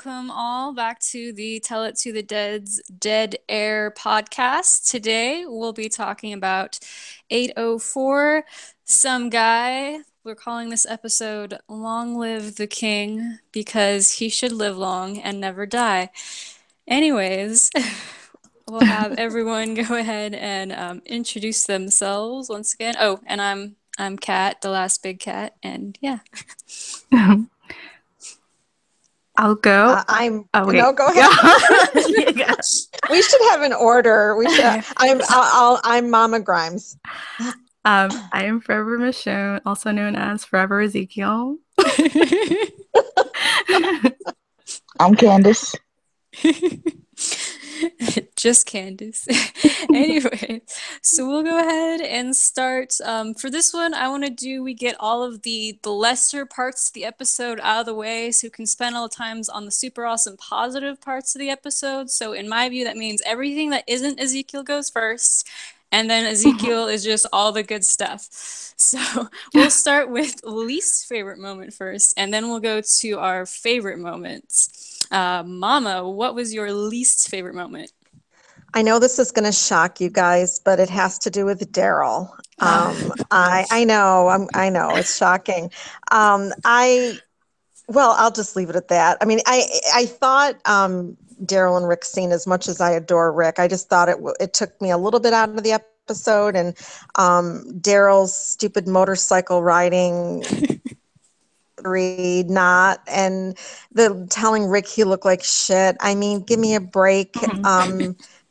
welcome all back to the Tell It to the Dead's Dead Air podcast. Today we'll be talking about 804, Some Guy. We're calling this episode Long Live the King because he should live long and never die. Anyways, we'll have everyone go ahead and introduce themselves once again. Oh, and I'm Kat, the last big cat, and yeah. I'll go. I'm Oh wait. no, go ahead. Yeah. We should have an order. We should. I'm Mama Grimes. I am Forever Michonne, also known as Forever Ezekiel. I'm Candace. Just Candace. Anyway, so we'll go ahead and start. For this one, we get all of the lesser parts of the episode out of the way so we can spend all the times on the super awesome positive parts of the episode. So in my view, that means everything that isn't Ezekiel goes first. And then Ezekiel is just all the good stuff. So we'll start with least favorite moment first, and then we'll go to our favorite moments. Mama, what was your least favorite moment? I know this is going to shock you guys, but it has to do with Daryl. I know it's shocking. I'll just leave it at that. I mean, I thought Daryl and Rick scene, as much as I adore Rick, I just thought it took me a little bit out of the episode, and Daryl's stupid motorcycle riding. Not and the telling Rick he looked like shit. I mean, give me a break.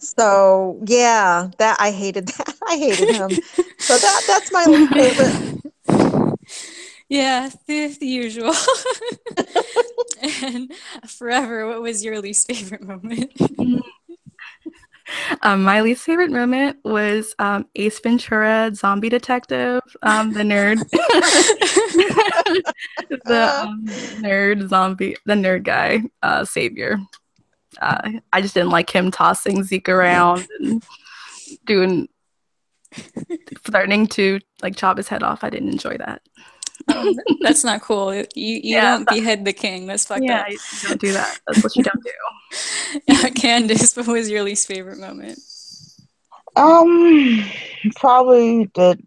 So yeah, that I hated that. I hated him. So that's my least favorite. Yeah, the usual. And Forever, what was your least favorite moment? My least favorite moment was Ace Ventura, zombie detective, the nerd, the nerd guy, savior. I just didn't like him tossing Zeke around and threatening to like chop his head off. I didn't enjoy that. That's not cool. You don't behead the king. That's fucked up. Yeah, you don't do that. That's what you don't do. Candace, what was your least favorite moment? Probably the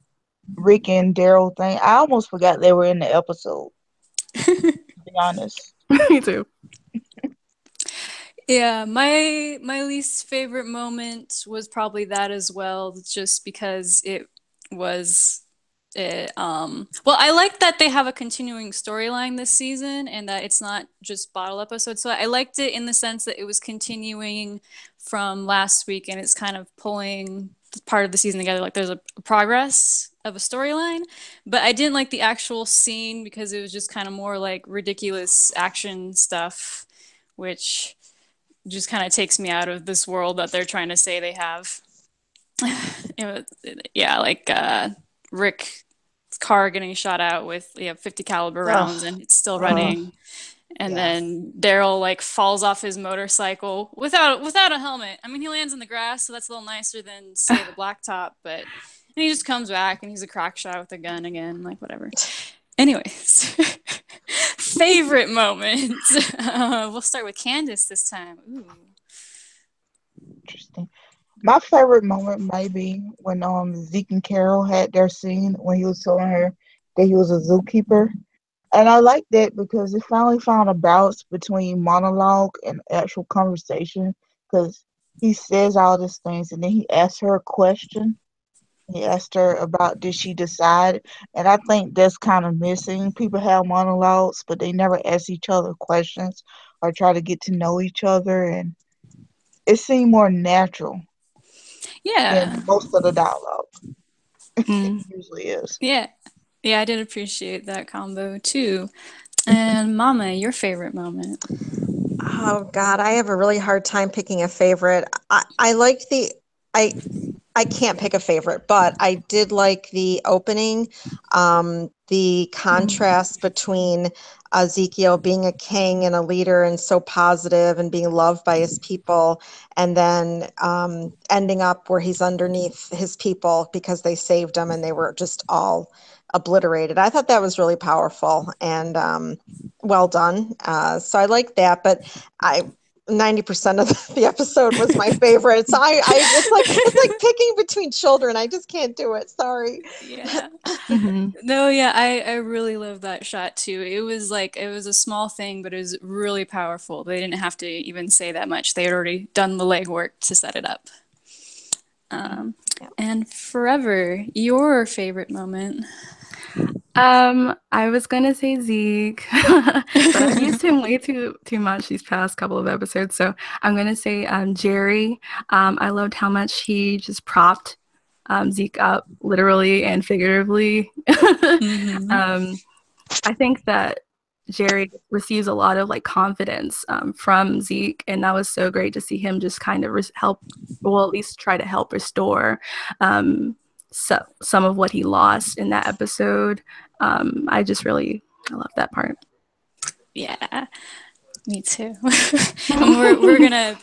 Rick and Daryl thing. I almost forgot they were in the episode. To be honest. Me too. Yeah, my least favorite moment was probably that as well, just because it was well, I like that they have a continuing storyline this season and that it's not just bottle episodes. So I liked it in the sense that it was continuing from last week and it's kind of pulling part of the season together. Like there's a progress of a storyline, but I didn't like the actual scene because it was just kind of more like ridiculous action stuff, which just kind of takes me out of this world that they're trying to say they have. Rick's car getting shot out with 50 caliber rounds and it's still running. And then Daryl like falls off his motorcycle without a helmet. I mean, he lands in the grass, so that's a little nicer than say the blacktop, but and he just comes back and he's a crack shot with a gun again, like whatever. Anyways, favorite moment. We'll start with Candace this time. Ooh. Interesting. My favorite moment might be when Zeke and Carol had their scene when he was telling her that he was a zookeeper. And I like that because it finally found a balance between monologue and actual conversation. Because he says all these things and then he asks her a question. He asked her about did she decide? And I think that's kind of missing. People have monologues, but they never ask each other questions or try to get to know each other. And it seemed more natural. Yeah. Than most of the dialogue. It usually is. Yeah. Yeah, I did appreciate that combo too. And Mama, your favorite moment? Oh God, I have a really hard time picking a favorite. I like I can't pick a favorite, but I did like the opening, the contrast between Ezekiel being a king and a leader and so positive and being loved by his people, and then ending up where he's underneath his people because they saved him and they were just all obliterated. I thought that was really powerful and well done. So I like that, but I 90% of the episode was my favorite. So it's like picking between children. I just can't do it. Sorry. Yeah. Mm-hmm. No, yeah, I really love that shot too. It was like it was a small thing, but it was really powerful. They didn't have to even say that much. They had already done the legwork to set it up. And Forever, your favorite moment. I was gonna say Zeke, but I've used him way too much these past couple of episodes. So I'm gonna say Jerry. I loved how much he just propped Zeke up, literally and figuratively. Mhm. I think that Jerry receives a lot of like confidence from Zeke, and that was so great to see him just kind of help, well, at least try to help restore some of what he lost in that episode. I love that part. Yeah, me too. And we're gonna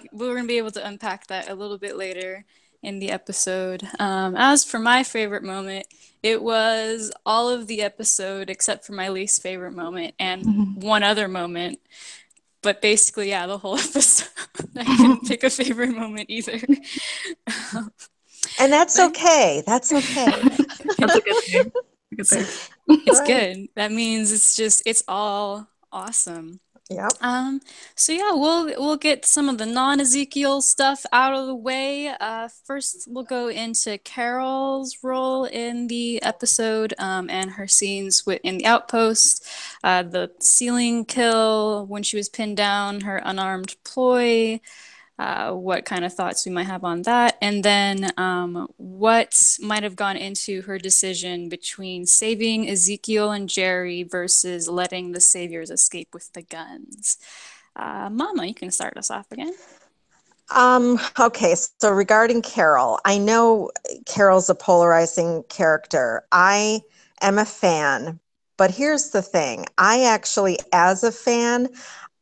be able to unpack that a little bit later in the episode. As for my favorite moment, it was all of the episode except for my least favorite moment and one other moment. But basically, yeah, the whole episode. I couldn't pick a favorite moment either. And that's okay. That's okay. That's a good thing. Good thing. It's Right. good. That means it's all awesome. Yep. So yeah, we'll get some of the non-Ezekiel stuff out of the way. First, we'll go into Carol's role in the episode and her scenes in the outpost, the ceiling kill when she was pinned down, her unarmed ploy. What kind of thoughts we might have on that, and then what might have gone into her decision between saving Ezekiel and Jerry versus letting the saviors escape with the guns. Mama, you can start us off again. Okay, so regarding Carol, I know Carol's a polarizing character. I am a fan, but here's the thing. I actually, as a fan,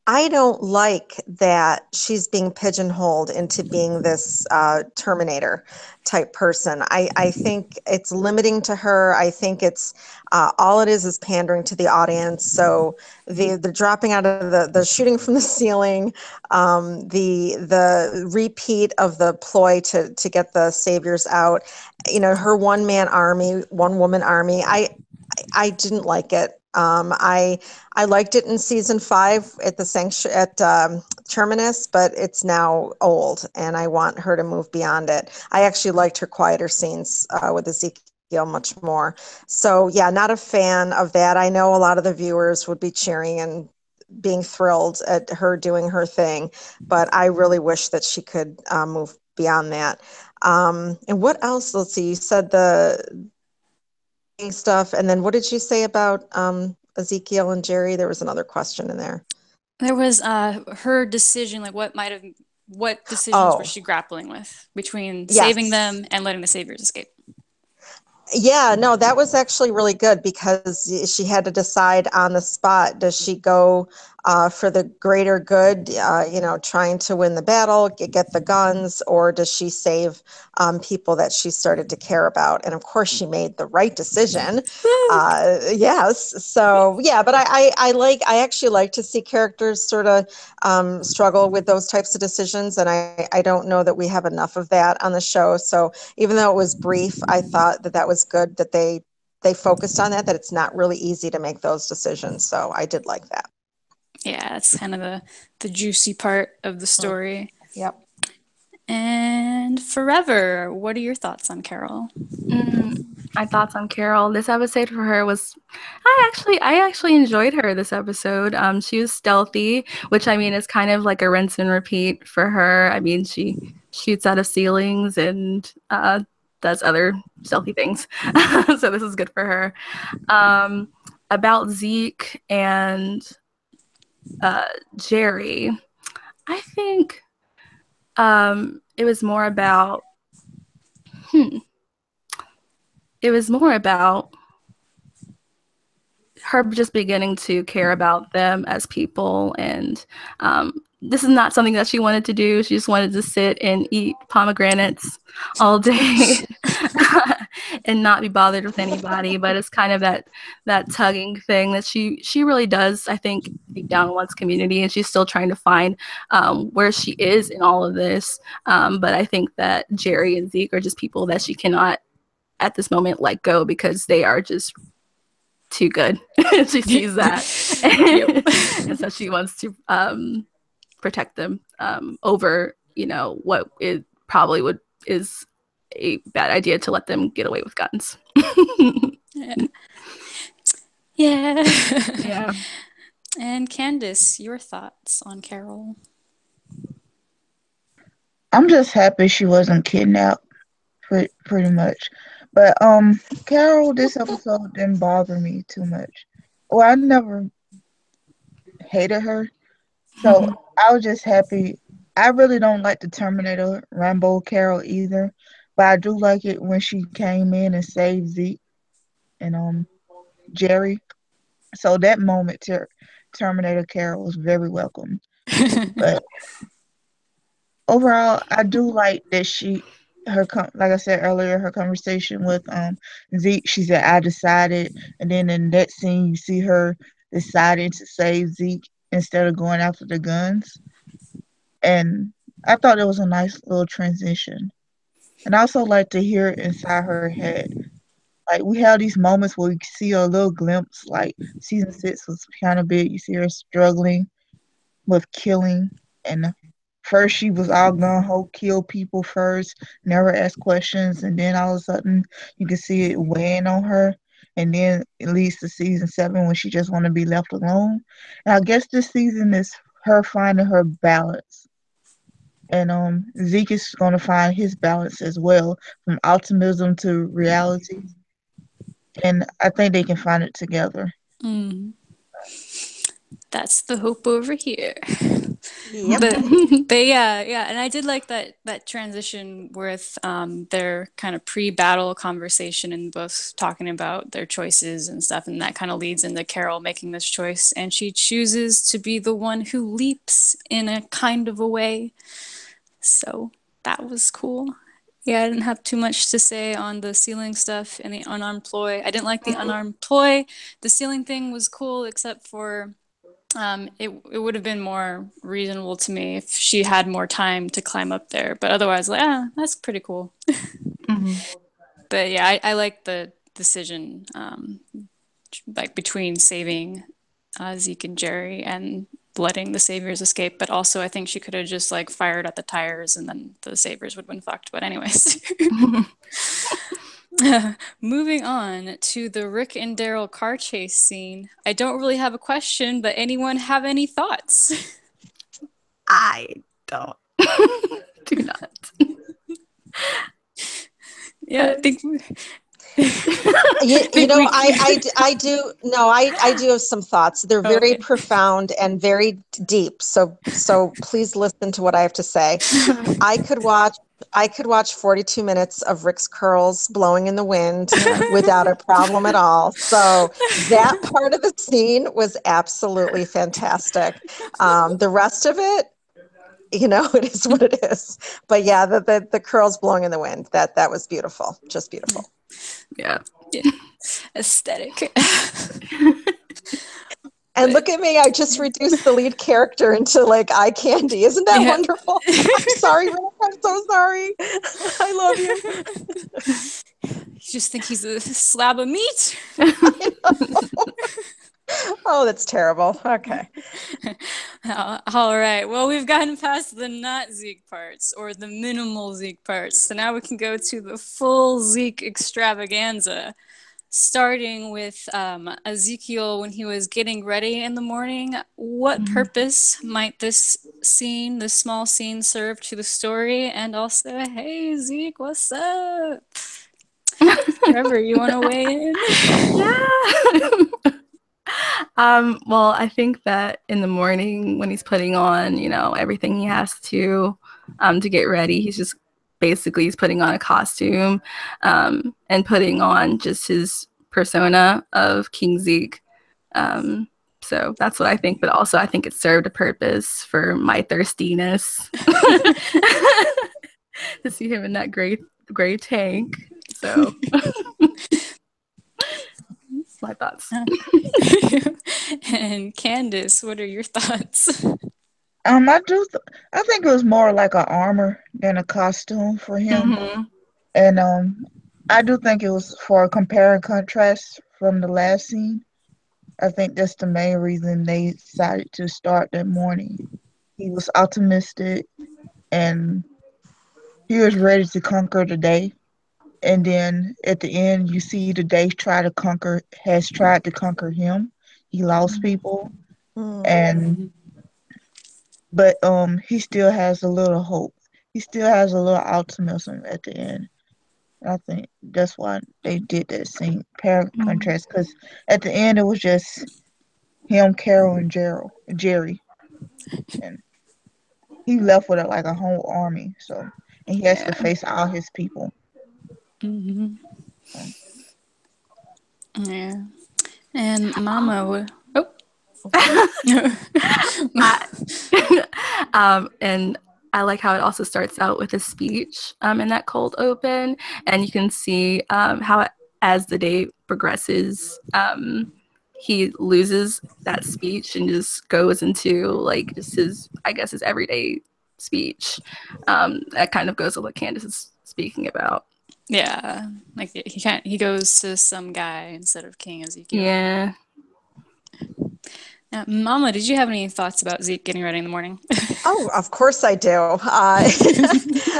I don't like that she's being pigeonholed into being this Terminator type person. I think it's limiting to her. I think it's all it is pandering to the audience. So the dropping out of the shooting from the ceiling, the repeat of the ploy to get the saviors out, her one man army, one woman army. I didn't like it. I liked it in season 5 at the Terminus, but it's now old, and I want her to move beyond it. I actually liked her quieter scenes with Ezekiel much more. So yeah, not a fan of that. I know a lot of the viewers would be cheering and being thrilled at her doing her thing, but I really wish that she could move beyond that. And what else? Let's see. You said the stuff, and then what did you say about Ezekiel and Jerry? There was another question in there. There was her decision, like what decisions was she grappling with between saving them and letting the saviors escape? Yeah, no, that was actually really good because she had to decide on the spot. Does she go for the greater good, trying to win the battle, get the guns, or does she save people that she started to care about? And of course, she made the right decision. Yes. So, yeah, but I actually like to see characters sort of struggle with those types of decisions. And I don't know that we have enough of that on the show. So even though it was brief, I thought that was good that they focused on that it's not really easy to make those decisions. So I did like that. Yeah, that's kind of the juicy part of the story. Yep. And Forever, what are your thoughts on Carol? My thoughts on Carol. This episode for her was, I actually enjoyed her this episode. She was stealthy, which I mean is kind of like a rinse and repeat for her. I mean, she shoots out of ceilings and does other stealthy things. So this is good for her. About Zeke and Jerry, I think it was more about It was more about her just beginning to care about them as people. And this is not something that she wanted to do. She just wanted to sit and eat pomegranates all day and not be bothered with anybody. But it's kind of that tugging thing that she really does, I think, deep down wants community, and she's still trying to find where she is in all of this. But I think that Jerry and Zeke are just people that she cannot at this moment let go, because they are just too good. She sees that. And so she wants to protect them over, what it probably is a bad idea to let them get away with guns. Yeah. And Candace, your thoughts on Carol? I'm just happy she wasn't kidnapped, pretty much. But Carol, this episode didn't bother me too much. Well, I never hated her, so I was just happy. I really don't like the Terminator Rambo Carol either, but I do like it when she came in and saved Zeke and Jerry. So that moment, Terminator Carol was very welcome. But overall, I do like that like I said earlier, her conversation with Zeke. She said, "I decided," and then in that scene, you see her deciding to save Zeke instead of going after the guns. And I thought it was a nice little transition. And I also like to hear inside her head. Like, we have these moments where we see a little glimpse, like season 6 was kind of big. You see her struggling with killing, and first she was all gung ho, kill people first, never ask questions, and then all of a sudden you can see it weighing on her, and then it leads to season 7 when she just want to be left alone. And I guess this season is her finding her balance, and Zeke is going to find his balance as well, from optimism to reality, and I think they can find it together. That's the hope over here. Yep. But yeah, and I did like that transition with their kind of pre-battle conversation and both talking about their choices and stuff, and that kind of leads into Carol making this choice, and she chooses to be the one who leaps in a kind of a way. So that was cool. Yeah, I didn't have too much to say on the ceiling stuff and the unarmed ploy. I didn't like the unarmed ploy. The ceiling thing was cool, except for it would have been more reasonable to me if she had more time to climb up there. But otherwise, like, that's pretty cool. But yeah, I like the decision, like between saving Zeke and Jerry and letting the saviors escape. But also, I think she could have just like fired at the tires and then the saviors would have been fucked. But anyways. Moving on to the Rick and Daryl car chase scene. I don't really have a question, but anyone have any thoughts? I don't. Do not. Yeah, I think I do. No, I do have some thoughts. They're very profound and very deep. So please listen to what I have to say. I could watch 42 minutes of Rick's curls blowing in the wind without a problem at all. So that part of the scene was absolutely fantastic. The rest of it, it is what it is. But yeah, the curls blowing in the wind, that was beautiful. Just beautiful. Yeah. Aesthetic. And look at me, I just reduced the lead character into like eye candy. Isn't that wonderful? I'm sorry, Rick. I'm so sorry. I love you. You just think he's a slab of meat? Oh, that's terrible. Okay. All right. Well, we've gotten past the not Zeke parts or the minimal Zeke parts. So now we can go to the full Zeke extravaganza. Starting with Ezekiel when he was getting ready in the morning. What purpose might this small scene, serve to the story? And also, hey, Zeke, what's up? Trevor, you want to weigh in? Yeah. Well, I think that in the morning when he's putting on, everything he has to get ready, he's just basically he's putting on a costume and putting on just his persona of King Zeke. So that's what I think, but also I think it served a purpose for my thirstiness to see him in that gray tank. So my thoughts. And Candace, what are your thoughts? I think it was more like an armor than a costume for him. Mm-hmm. And I do think it was for a compare and contrast from the last scene. I think that's the main reason they decided to start that morning. He was optimistic and he was ready to conquer the day. And then at the end, you see the day has tried to conquer him. He lost people, and but he still has a little hope. He still has a little optimism at the end. I think that's why they did that scene, pair contrast, because at the end it was just him, Carol, and Jerry, and he left with like a whole army. So, and he has to face all his people. Mm-hmm. Yeah. And Mama, and I like how it also starts out with a speech in that cold open, and you can see how as the day progresses, he loses that speech and just goes into like just his everyday speech. That kind of goes with what Candace is speaking about. Yeah, like he goes to some guy instead of King Ezekiel. Yeah. Now, Mama, did you have any thoughts about Zeke getting ready in the morning? Oh, of course I do.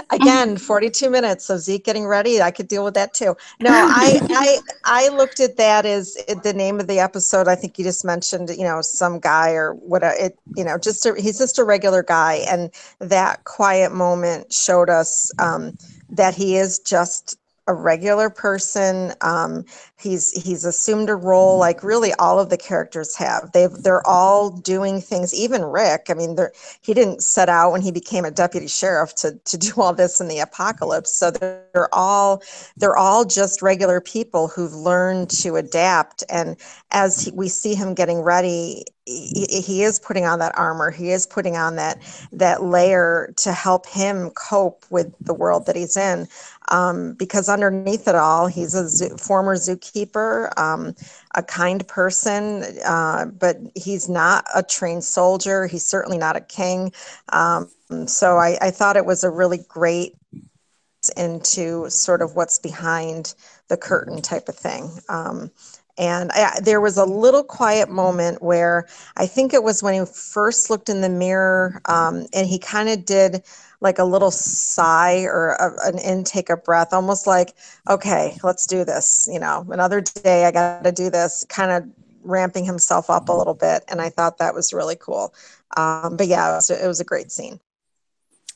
Again, 42 minutes of Zeke getting ready. I could deal with that too. No, I looked at that as the name of the episode. I think you just mentioned, some guy or whatever. He's just a regular guy, and that quiet moment showed us that he is just a regular person. He's assumed a role like really all of the characters have. They're all doing things. Even Rick. I mean, he didn't set out when he became a deputy sheriff to do all this in the apocalypse. So they're all just regular people who've learned to adapt. And as we see him getting ready, he is putting on that armor. He is putting on that layer to help him cope with the world that he's in. Because underneath it all, he's a former zookeeper, a kind person, but he's not a trained soldier. He's certainly not a king. So I thought it was a really great into sort of what's behind the curtain type of thing. And there was a little quiet moment where I think it was when he first looked in the mirror, and he kind of did like a little sigh or an intake of breath, almost like, okay, let's do this. Another day, I got to do this, kind of ramping himself up a little bit. And I thought that was really cool. But yeah, it was a great scene.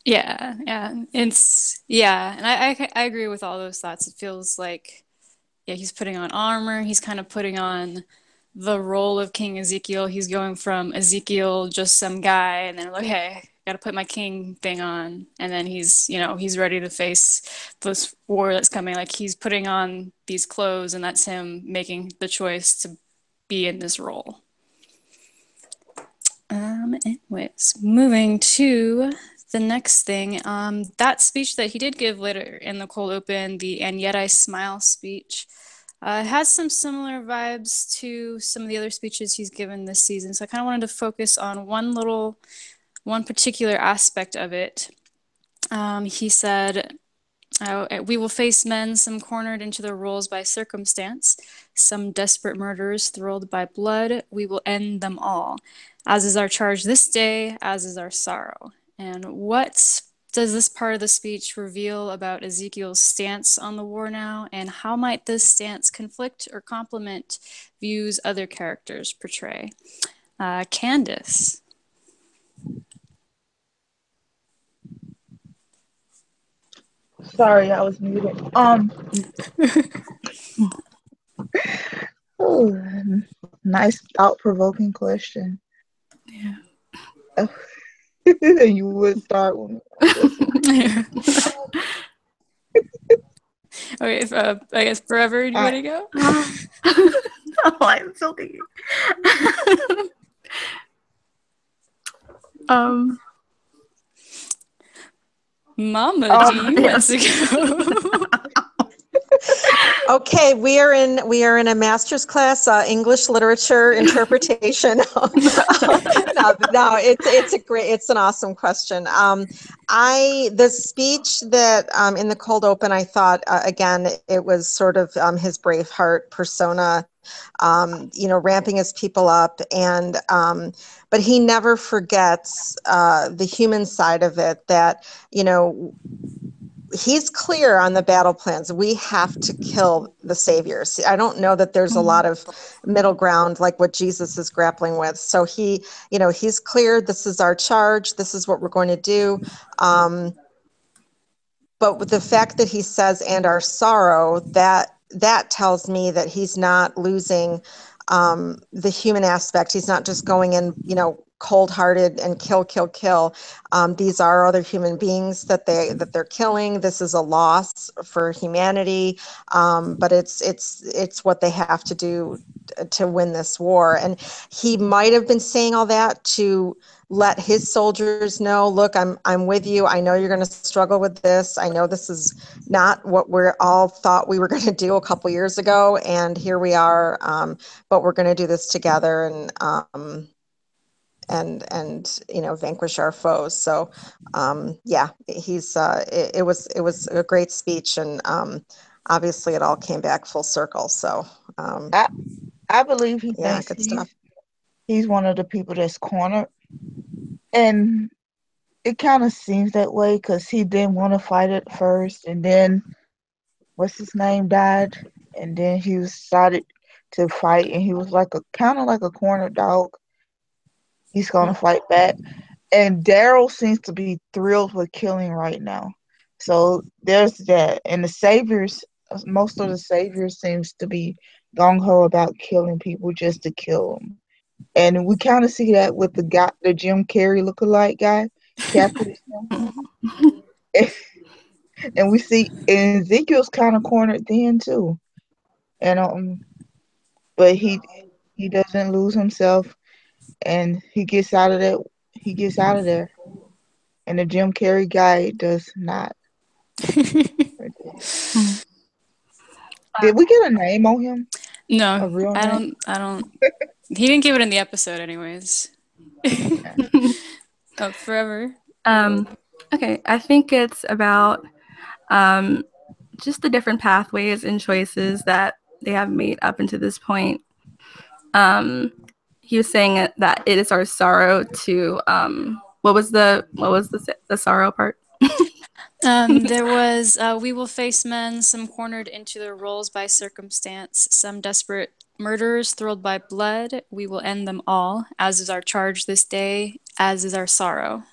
Yeah. And I agree with all those thoughts. It feels like, he's putting on armor. He's kind of putting on the role of King Ezekiel. He's going from Ezekiel, just some guy, and then like, hey, got to put my king thing on. And then he's ready to face this war that's coming. Like he's putting on these clothes, and that's him making the choice to be in this role. Anyways, moving to the next thing, that speech that he did give later in the cold open, the "And Yet I Smile" speech, has some similar vibes to some of the other speeches he's given this season. So I kind of wanted to focus on one particular aspect of it. He said, "We will face men, some cornered into their roles by circumstance, some desperate murderers thrilled by blood. We will end them all. As is our charge this day, as is our sorrow." And what does this part of the speech reveal about Ezekiel's stance on the war now? And how might this stance conflict or complement views other characters portray? Candace. Sorry, I was muted. Nice thought-provoking question. Yeah. You would start with me. Okay, if, I guess Forever, do you want to go? Oh, I'm still thinking. Mama, do you want to go? Okay, we are in a master's class, English literature interpretation. No, it's an awesome question. The speech that in the cold open, I thought again it was sort of his Braveheart persona, ramping his people up, and but he never forgets the human side of it. That he's clear on the battle plans. We have to kill the saviors. I don't know that there's a lot of middle ground like what Jesus is grappling with. So he's clear. This is our charge. This is what we're going to do. But with the fact that he says, and our sorrow, that tells me that he's not losing the human aspect. He's not just going in, cold-hearted and kill. These are other human beings that they're killing. This is a loss for humanity, but it's what they have to do to win this war. And he might have been saying all that to let his soldiers know, look, I'm with you. I know you're going to struggle with this. I know this is not what we're all thought we were going to do a couple years ago, and here we are. But we're going to do this together, and vanquish our foes. So he's it was a great speech, and obviously it all came back full circle. So I believe he thinks good stuff. he's one of the people that's cornered, and it kind of seems that way because he didn't want to fight it first, and then what's his name died, and then he decided to fight, and he was like a kind of like a cornered dog. He's gonna fight back, and Daryl seems to be thrilled with killing right now. So there's that, and the saviors, most of the saviors seems to be gung ho about killing people just to kill them, and we kind of see that with the Jim Carrey lookalike guy, Capital. And we see and Ezekiel's kind of cornered then too, and but he doesn't lose himself, and he gets out of that. He gets out of there, and the Jim Carrey guy does not. Did we get a name on him? No, A real name? I don't. He didn't give it in the episode, anyways. Oh, Forever. Okay, I think it's about just the different pathways and choices that they have made up until this point. He was saying that it is our sorrow to what was the sorrow part? There was we will face men, some cornered into their roles by circumstance, some desperate murderers thrilled by blood. We will end them all, as is our charge this day, as is our sorrow.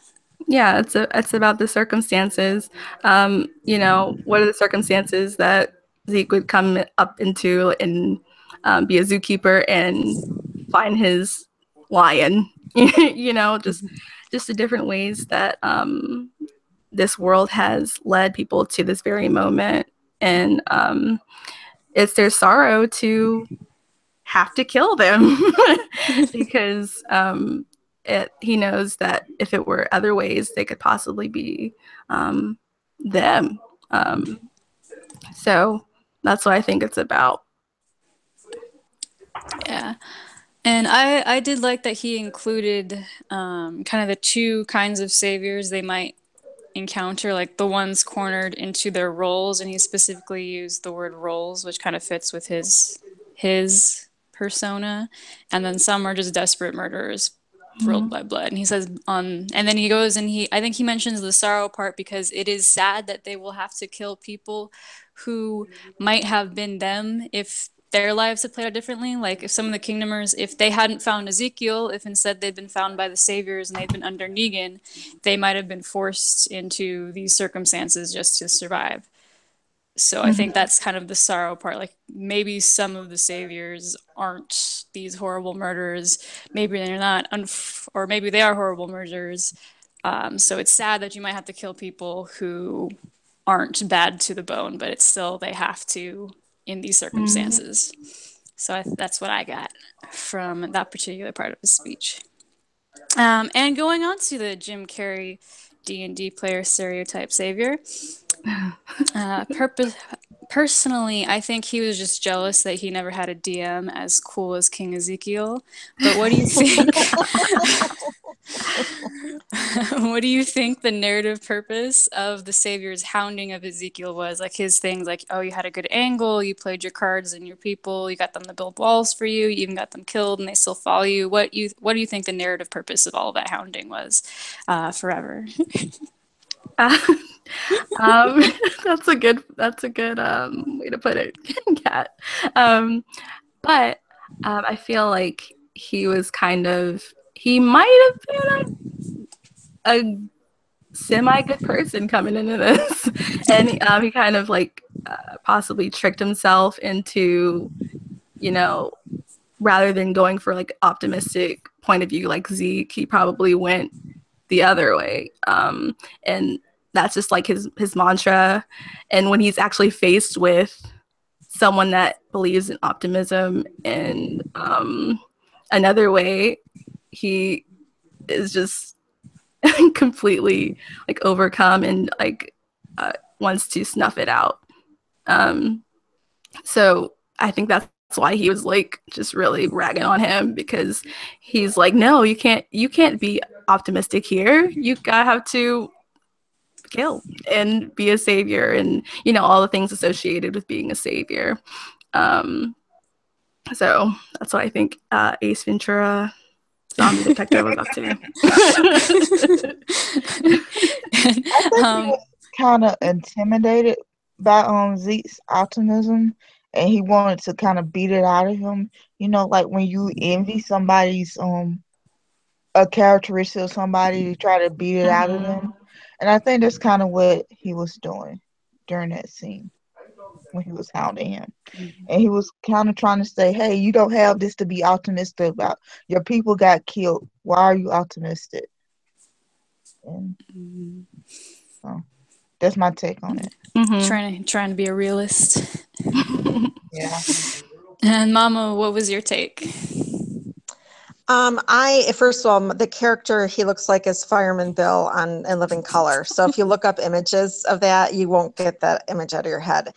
Yeah, it's about the circumstances. What are the circumstances that Zeke would come up into and be a zookeeper and find his lion? Just the different ways that this world has led people to this very moment, and it's their sorrow to have to kill them because he knows that if it were other ways, they could possibly be them. So that's what I think it's about. Yeah. And I did like that he included kind of the two kinds of saviors they might encounter, like the ones cornered into their roles, and he specifically used the word roles, which kind of fits with his persona. And then some are just desperate murderers thrilled by blood. And he says and then he goes and I think he mentions the sorrow part because it is sad that they will have to kill people who might have been them if their lives had played out differently. Like if some of the Kingdomers, if they hadn't found Ezekiel, if instead they'd been found by the Saviors and they'd been under Negan, they might have been forced into these circumstances just to survive. So I think that's kind of the sorrow part. Like maybe some of the Saviors aren't these horrible murderers. Maybe they're not, or maybe they are horrible murderers. So it's sad that you might have to kill people who aren't bad to the bone, but it's still they have to in these circumstances. So that's what I got from that particular part of his speech. And going on to the Jim Carrey D&D player stereotype savior. Personally, I think he was just jealous that he never had a DM as cool as King Ezekiel. But what do you think? What do you think the narrative purpose of the Savior's hounding of Ezekiel was? Like his things like, oh, you had a good angle, you played your cards and your people, you got them to build walls for you, you even got them killed and they still follow you. What do you think the narrative purpose of all of that hounding was forever? That's a good way to put it, Kat. But I feel like he might have been a semi good person coming into this, and he kind of like possibly tricked himself into, rather than going for like optimistic point of view like Zeke, he probably went the other way, and that's just like his mantra. And when he's actually faced with someone that believes in optimism and another way, he is just completely like overcome and like wants to snuff it out. So I think that's why he was like just really ragging on him, because he's like, no, you can't be optimistic here. You gotta have to kill and be a savior, and all the things associated with being a savior. So that's what I think Ace Ventura Zombie Detective was up to. I think he was kind of intimidated by Zeke's optimism, and he wanted to kind of beat it out of him. Like when you envy somebody's a characteristic of somebody, to try to beat it out of them. And I think that's kind of what he was doing during that scene when he was hounding him. And he was kind of trying to say, hey, you don't have this to be optimistic about. Your people got killed. Why are you optimistic? And so that's my take on it. Trying to be a realist. Yeah. And Mama, what was your take? First of all, the character he looks like is Fireman Bill in Living Color. So if you look up images of that, you won't get that image out of your head.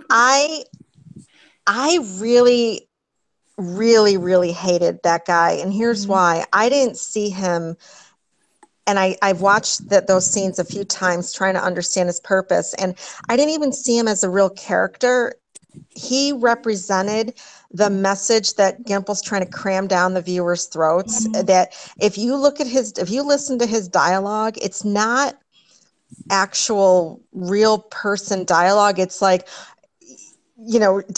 I really, really, really hated that guy, and here's why. I didn't see him, and I've watched those scenes a few times trying to understand his purpose, and I didn't even see him as a real character. He represented the message that Gimple's trying to cram down the viewers' throats. That if you listen to his dialogue, it's not actual real person dialogue. It's like,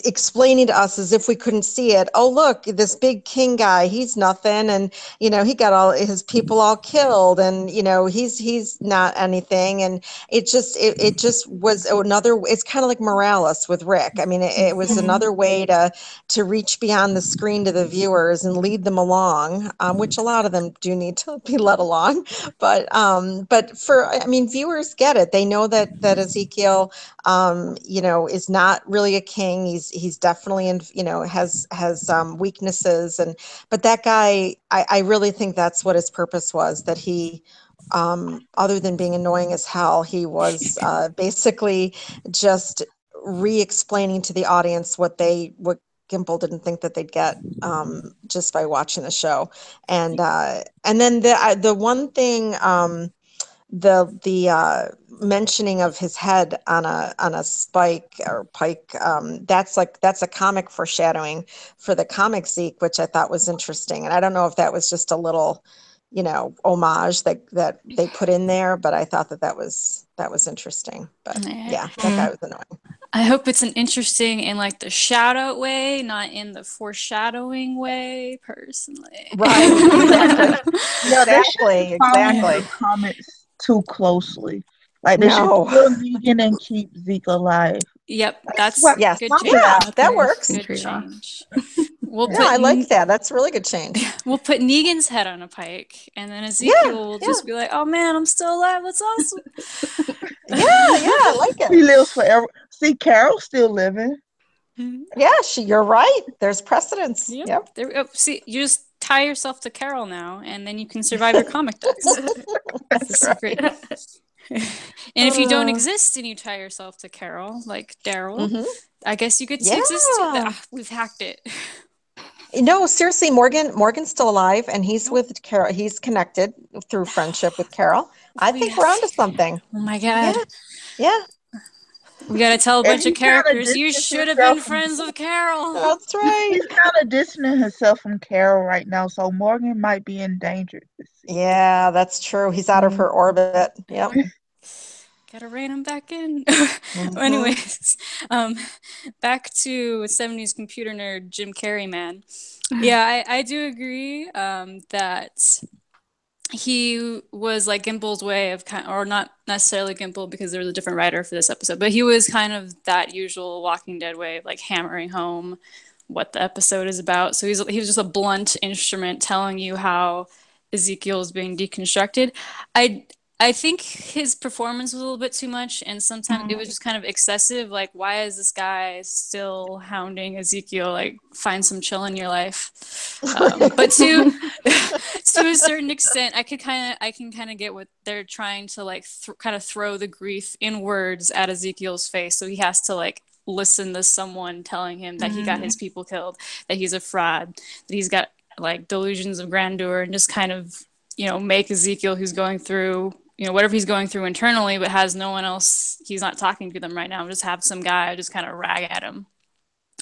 explaining to us as if we couldn't see it. Oh, look, this big king guy, he's nothing. And, he got all his people all killed, and, he's not anything. And it just was another, it's kind of like Morales with Rick. I mean, it was another way to reach beyond the screen to the viewers and lead them along, which a lot of them do need to be led along. But viewers get it. They know that Ezekiel, is not really a king. He's definitely has weaknesses, but that guy, I really think that's what his purpose was, that he other than being annoying as hell, he was basically just re-explaining to the audience what Gimple didn't think that they'd get just by watching the show. And then the one thing, the mentioning of his head on a spike or pike, that's a comic foreshadowing for the comic Zeke, which I thought was interesting. And I don't know if that was just a little homage that they put in there, but I thought that was interesting. But yeah, that guy was annoying. I hope it's an interesting in like the shout out way, not in the foreshadowing way, personally. Right. No, exactly. Comments too closely. Like they should kill Negan and keep Zeke alive. Yep, that's yes, good yeah, that works. Good change. We'll Yeah, put I like that. That's a really good change. we'll put Negan's head on a pike, and then Ezekiel will Yeah. just be like, "Oh man, I'm still alive. That's awesome." Yeah, I like He it. lives forever. See, Carol's still living. Yeah, you're right. There's precedence. Yep. Yep. There we go. See, you just tie yourself to Carol now, and then you can survive your comic deaths. That's the secret. And if you don't exist and you tie yourself to Carol, like Daryl, Mhm. I guess you get to exist too. We've hacked it. No, seriously, Morgan's still alive, and he's with Carol. He's connected through friendship with Carol. I think we're onto something. Oh my God. Yeah, We got to tell a And bunch of he kinda characters, you distanced should have been himself from- friends with Carol. that's right. He's kind of distancing himself from Carol right now, so Morgan might be in danger. Yeah, that's true. He's out of her orbit. Yep. Gotta rein him back in. Mhm. Anyways, back to 70s computer nerd Jim Carrey man. Yeah, I do agree that he was like Gimbel's way of or not necessarily Gimbel because there was a different writer for this episode, but he was kind of that usual Walking Dead way of like hammering home what the episode is about. So he was just a blunt instrument telling you how Ezekiel is being deconstructed. I think his performance was a little bit too much, and sometimes it was just kind of excessive. Like, why is this guy still hounding Ezekiel? Like, find some chill in your life. But to a certain extent, I can kind of get what they're trying to like kind of throw the grief in words at Ezekiel's face, so he has to like listen to someone telling him that he got his people killed, that he's a fraud, that he's got like delusions of grandeur, and just kind of make Ezekiel, who's going through whatever he's going through internally, but has no one else, he's not talking to them right now, just have some guy just kind of rag at him.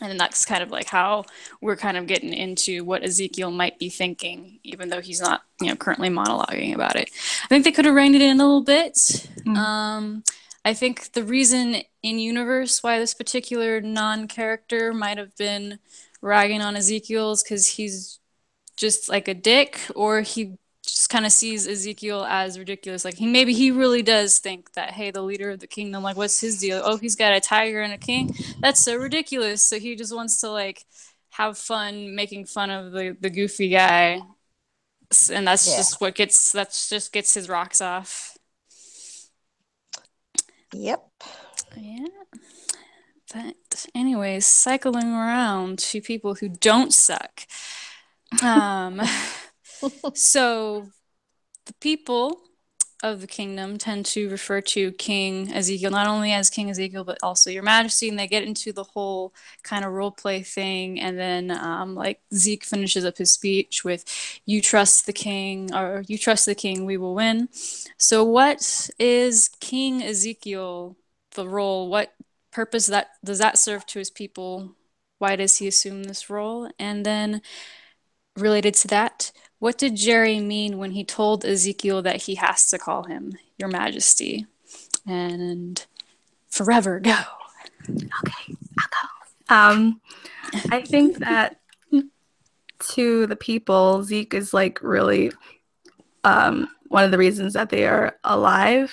And that's kind of like how we're kind of getting into what Ezekiel might be thinking, even though he's not, currently monologuing about it. I think they could have reined it in a little bit. I think the reason in universe why this particular non-character might have been ragging on Ezekiel is because he's just like a dick, or he just kind of sees Ezekiel as ridiculous. Like maybe he really does think that, hey, the leader of the kingdom, like what's his deal? Oh, he's got a tiger and a king. That's so ridiculous. So he just wants to like have fun making fun of the goofy guy, and that's just what gets his rocks off. Yep. Yeah. But anyways, cycling around to people who don't suck. So the people of the kingdom tend to refer to King Ezekiel not only as King Ezekiel, but also Your Majesty, and they get into the whole kind of role play thing. And then like Zeke finishes up his speech with, "You trust the king, or you trust the king, we will win." So what is King Ezekiel, the role? What purpose does that serve to his people? Why does he assume this role? And then related to that, what did Jerry mean when he told Ezekiel that he has to call him Your Majesty? And forever go. Okay, I'll go. I think that to the people, Zeke is like really one of the reasons that they are alive.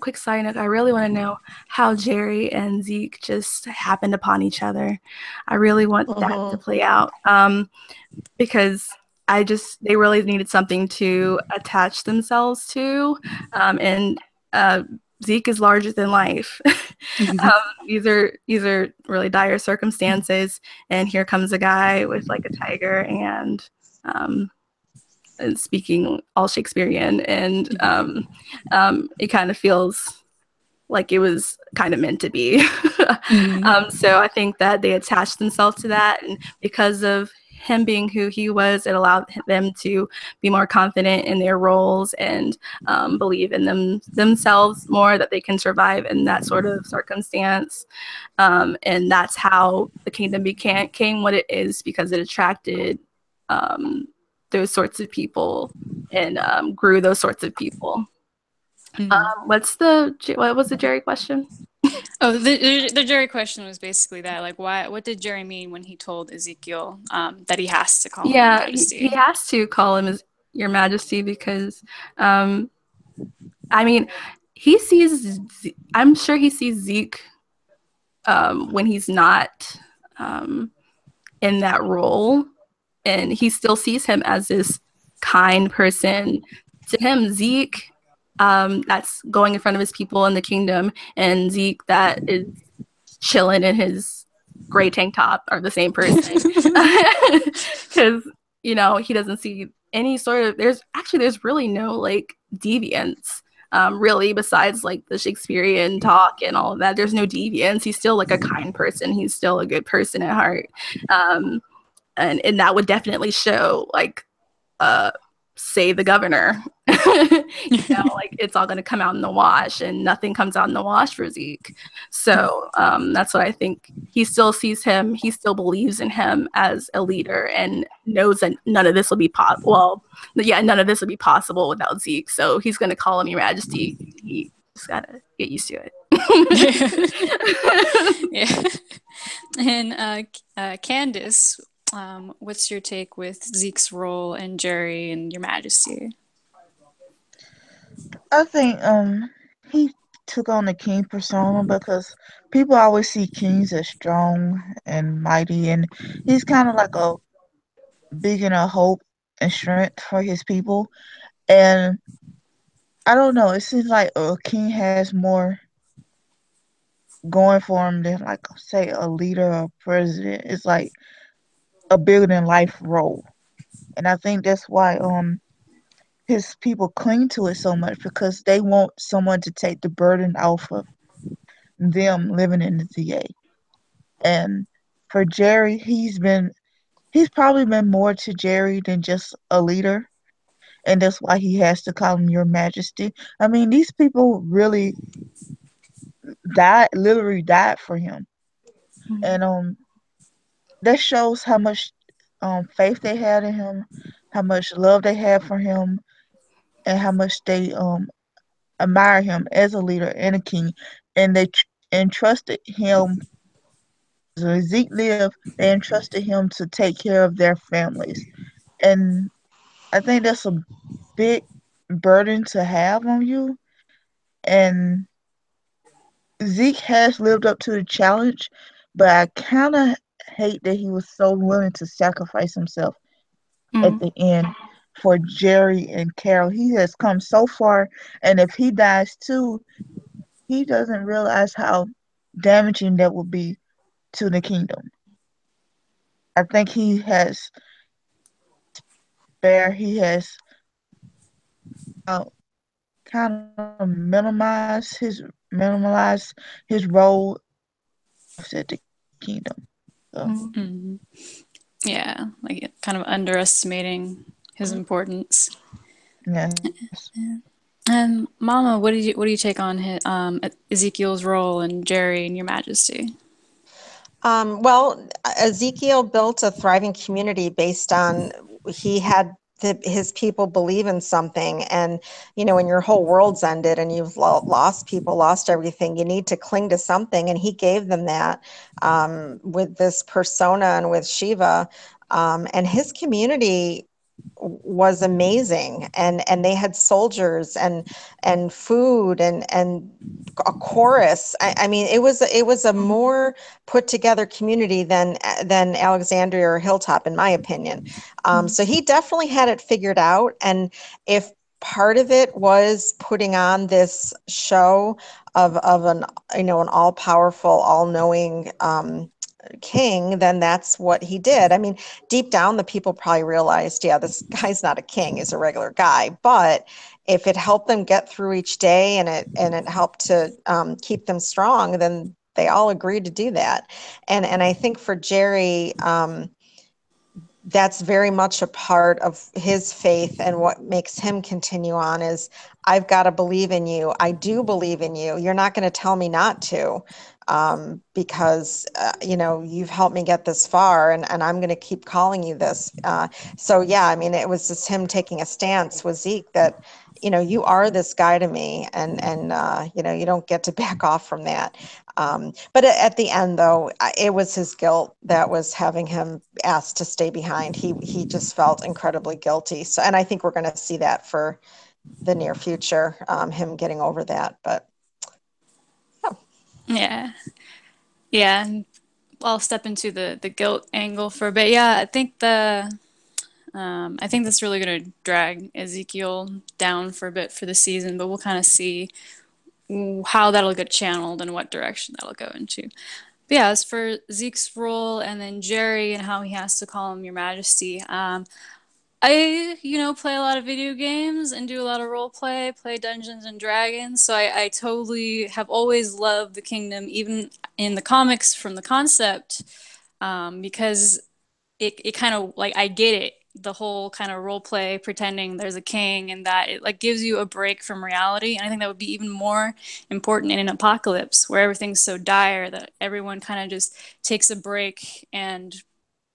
Quick side note, I really want to know how Jerry and Zeke just happened upon each other. I really want that to play out because they really needed something to attach themselves to. And Zeke is larger than life. These are really dire circumstances. And here comes a guy with like a tiger and speaking all Shakespearean, and it kind of feels like it was kind of meant to be. So I think that they attached themselves to that, and because of him being who he was, it allowed them to be more confident in their roles and believe in themselves more, that they can survive in that sort of circumstance. And that's how the kingdom became what it is, because it attracted those sorts of people and grew those sorts of people. What was the Jerry question? Oh, the Jerry question was basically that, like, what did Jerry mean when he told Ezekiel that he has to call him Your Majesty? He has to call him as Your Majesty because, I mean, I'm sure he sees Zeke when he's not in that role, and he still sees him as this kind person. To him, Zeke, that's going in front of his people in the kingdom, and Zeke that is chilling in his gray tank top are the same person. Because he doesn't see any sort of, there's really no like deviance, really, besides like the Shakespearean talk and all of that. There's no deviance. He's still like a kind person. He's still a good person at heart. And that would definitely show, like, say the governor. Like it's all going to come out in the wash, and nothing comes out in the wash for Zeke. So that's what I think. He still sees him, he still believes in him as a leader, and knows that none of this will be possible. None of this will be possible without Zeke. So he's going to call him Your Majesty. He just got to get used to it. Yeah. And Candace, what's your take with Zeke's role and Jerry and Your Majesty? I think he took on the king persona because people always see kings as strong and mighty, and he's kind of like a beacon of hope and strength for his people. And I don't know, it seems like a king has more going for him than, like, say, a leader or president. It's like a bigger than life role, and I think that's why his people cling to it so much, because they want someone to take the burden off of them living in the VA. And for Jerry, he's probably been more to Jerry than just a leader, and that's why he has to call him Your Majesty. I mean, these people really literally died for him, and that shows how much faith they had in him, how much love they had for him, and how much they admire him as a leader and a king, and they entrusted him. When Zeke lived, they entrusted him to take care of their families, and I think that's a big burden to have on you. And Zeke has lived up to the challenge, but I kind of hate that he was so willing to sacrifice himself at the end for Jerry and Carol. He has come so far, and if he dies too, he doesn't realize how damaging that will be to the kingdom. I think he has kind of minimalized his role at the kingdom. So. Mm-hmm. Yeah, like kind of underestimating his importance. Yeah. And Mama, what do you take on Ezekiel's role and Jerry and Your Majesty? Well, Ezekiel built a thriving community based on he had his people believe in something. And, when your whole world's ended and you've lost people, lost everything, you need to cling to something. And he gave them that with this persona and with Shiva. And his community was amazing, and they had soldiers and food and a chorus. I mean, it was a more put together community than Alexandria or Hilltop, in my opinion. So he definitely had it figured out. And if part of it was putting on this show of an an all powerful, all knowing king, then that's what he did. I mean, deep down, the people probably realized, yeah, this guy's not a king, he's a regular guy. But if it helped them get through each day and it helped to keep them strong, then they all agreed to do that. And I think for Jerry, that's very much a part of his faith, and what makes him continue on is, I've got to believe in you. I do believe in you. You're not going to tell me not to, because you've helped me get this far, and I'm going to keep calling you this. So yeah, I mean, it was just him taking a stance with Zeke that, you are this guy to me, and you don't get to back off from that. But at the end, though, it was his guilt that was having him asked to stay behind. He just felt incredibly guilty. So, and I think we're going to see that for the near future, him getting over that. But yeah. Yeah, and I'll step into the guilt angle for a bit. Yeah, I think that's really going to drag Ezekiel down for a bit for the season, but we'll kind of see how that'll get channeled and what direction that'll go into. But yeah, as for Zeke's role and then Jerry and how he has to call him Your Majesty, I, play a lot of video games and do a lot of role play Dungeons and Dragons. So I totally have always loved the kingdom, even in the comics from the concept, because it kind of like I get it, the whole kind of role play pretending there's a king and that it like gives you a break from reality. And I think that would be even more important in an apocalypse where everything's so dire that everyone kind of just takes a break and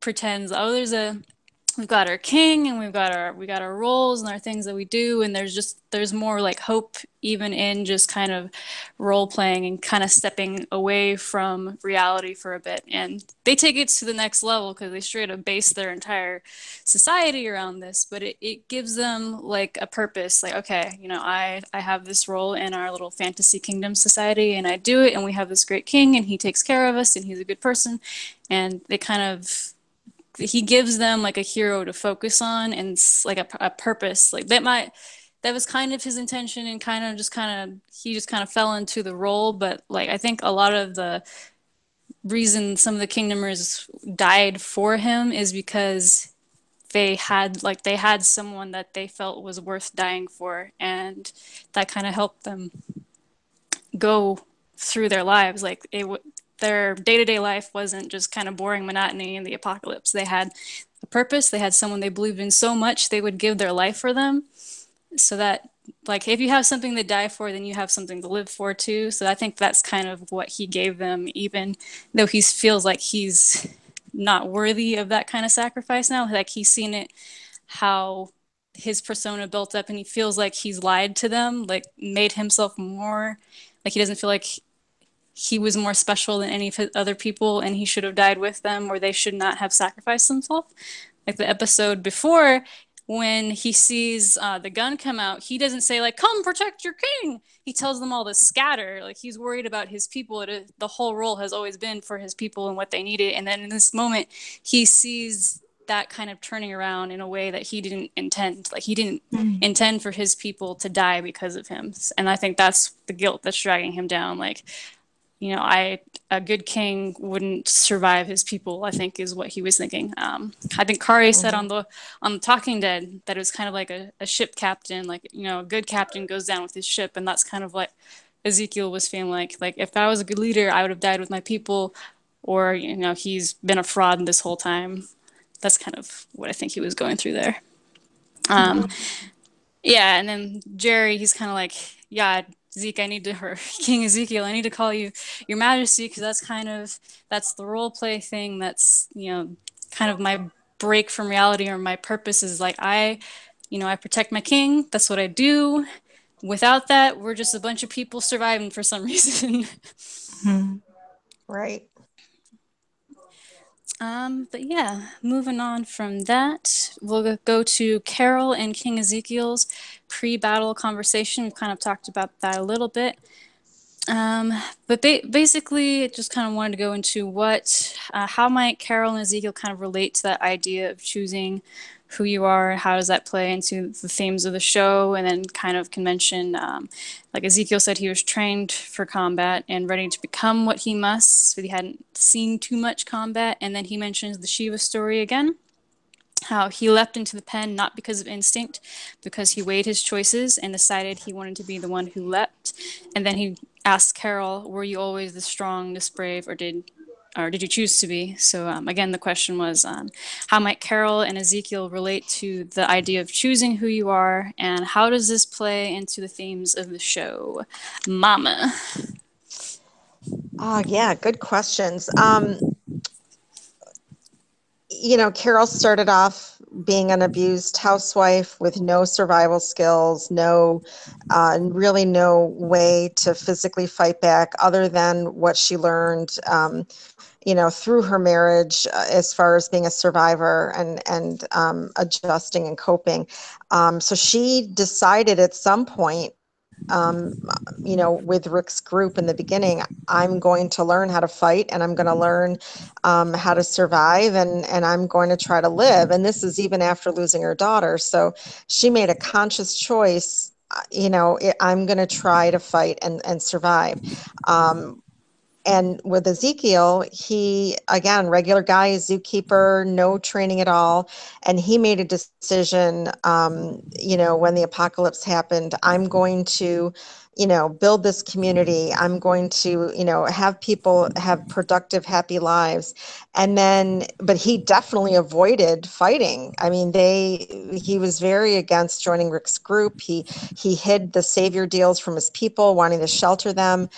pretends, oh, we've got our king and we got our roles and our things that we do, and there's more like hope even in just kind of role playing and kind of stepping away from reality for a bit. And they take it to the next level because they straight up base their entire society around this, but it gives them like a purpose, like, okay, I have this role in our little fantasy kingdom society and I do it, and we have this great king and he takes care of us and he's a good person. And they kind of he gives them like a hero to focus on and like a purpose like that was kind of his intention, and he just kind of fell into the role. But like I think a lot of the reason some of the kingdomers died for him is because they had someone that they felt was worth dying for, and that kind of helped them go through their lives. Like their day-to-day life wasn't just kind of boring monotony in the apocalypse. They had a purpose. They had someone they believed in so much they would give their life for them. So that, like, if you have something to die for, then you have something to live for too. So I think that's kind of what he gave them, even though he feels like he's not worthy of that kind of sacrifice now. Like he's seen it, how his persona built up, and he feels like he's lied to them, like made himself more, like he doesn't feel like he was more special than any of his other people and he should have died with them, or they should not have sacrificed himself. Like the episode before, when he sees the gun come out, he doesn't say like, come protect your king. He tells them all to scatter. Like he's worried about his people. The whole role has always been for his people and what they needed. And then in this moment, he sees that kind of turning around in a way that he didn't intend. Like he didn't intend for his people to die because of him. And I think that's the guilt that's dragging him down. Like, a good king wouldn't survive his people, I think is what he was thinking. I think Kari said on the Talking Dead that it was kind of like a ship captain, like, a good captain goes down with his ship, and that's kind of what Ezekiel was feeling like if I was a good leader, I would have died with my people, or, he's been a fraud this whole time. That's kind of what I think he was going through there. Yeah, and then Jerry, he's kind of like, yeah, Zeke, King Ezekiel, I need to call you Your Majesty, because that's the role play thing. That's, kind of my break from reality, or my purpose is like, I protect my king. That's what I do. Without that, we're just a bunch of people surviving for some reason. Right. But yeah, moving on from that, we'll go to Carol and King Ezekiel's pre-battle conversation. We've kind of talked about that a little bit. But basically, just kind of wanted to go into how might Carol and Ezekiel kind of relate to that idea of choosing who you are, how does that play into the themes of the show, and then kind of can mention, like Ezekiel said, he was trained for combat and ready to become what he must, but he hadn't seen too much combat. And then he mentions the Shiva story again, how he leapt into the pen not because of instinct, because he weighed his choices and decided he wanted to be the one who leapt. And then he asked Carol, were you always this strong, this brave, or did you choose to be? So again, the question was, how might Carol and Ezekiel relate to the idea of choosing who you are, and how does this play into the themes of the show? Mama. Oh, yeah, good questions. Carol started off being an abused housewife with no survival skills, really no way to physically fight back other than what she learned, through her marriage, as far as being a survivor and adjusting and coping. So she decided at some point with Rick's group in the beginning, I'm going to learn how to fight, and I'm going to learn how to survive, and I'm going to try to live. And this is even after losing her daughter. So she made a conscious choice. I'm going to try to fight and survive. And with Ezekiel, he, again, regular guy, zookeeper, no training at all. And he made a decision, when the apocalypse happened, I'm going to, build this community. I'm going to, have people have productive, happy lives. And then, but he definitely avoided fighting. I mean, he was very against joining Rick's group. He hid the savior deals from his people, wanting to shelter them.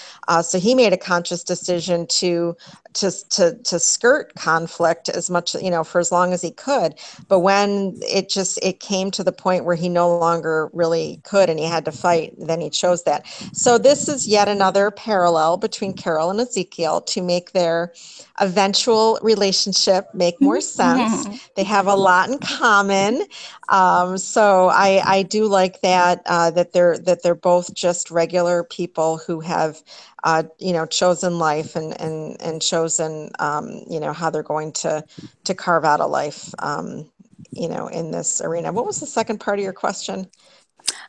So he made a conscious decision to skirt conflict as much, for as long as he could. But when it came to the point where he no longer really could and he had to fight, then he chose that. So this is yet another parallel between Carol and Ezekiel to make their eventual relationship make more sense. They have a lot in common. So I do like that that they're both just regular people who have chosen life and chosen how they're going to carve out a life in this arena. What was the second part of your question?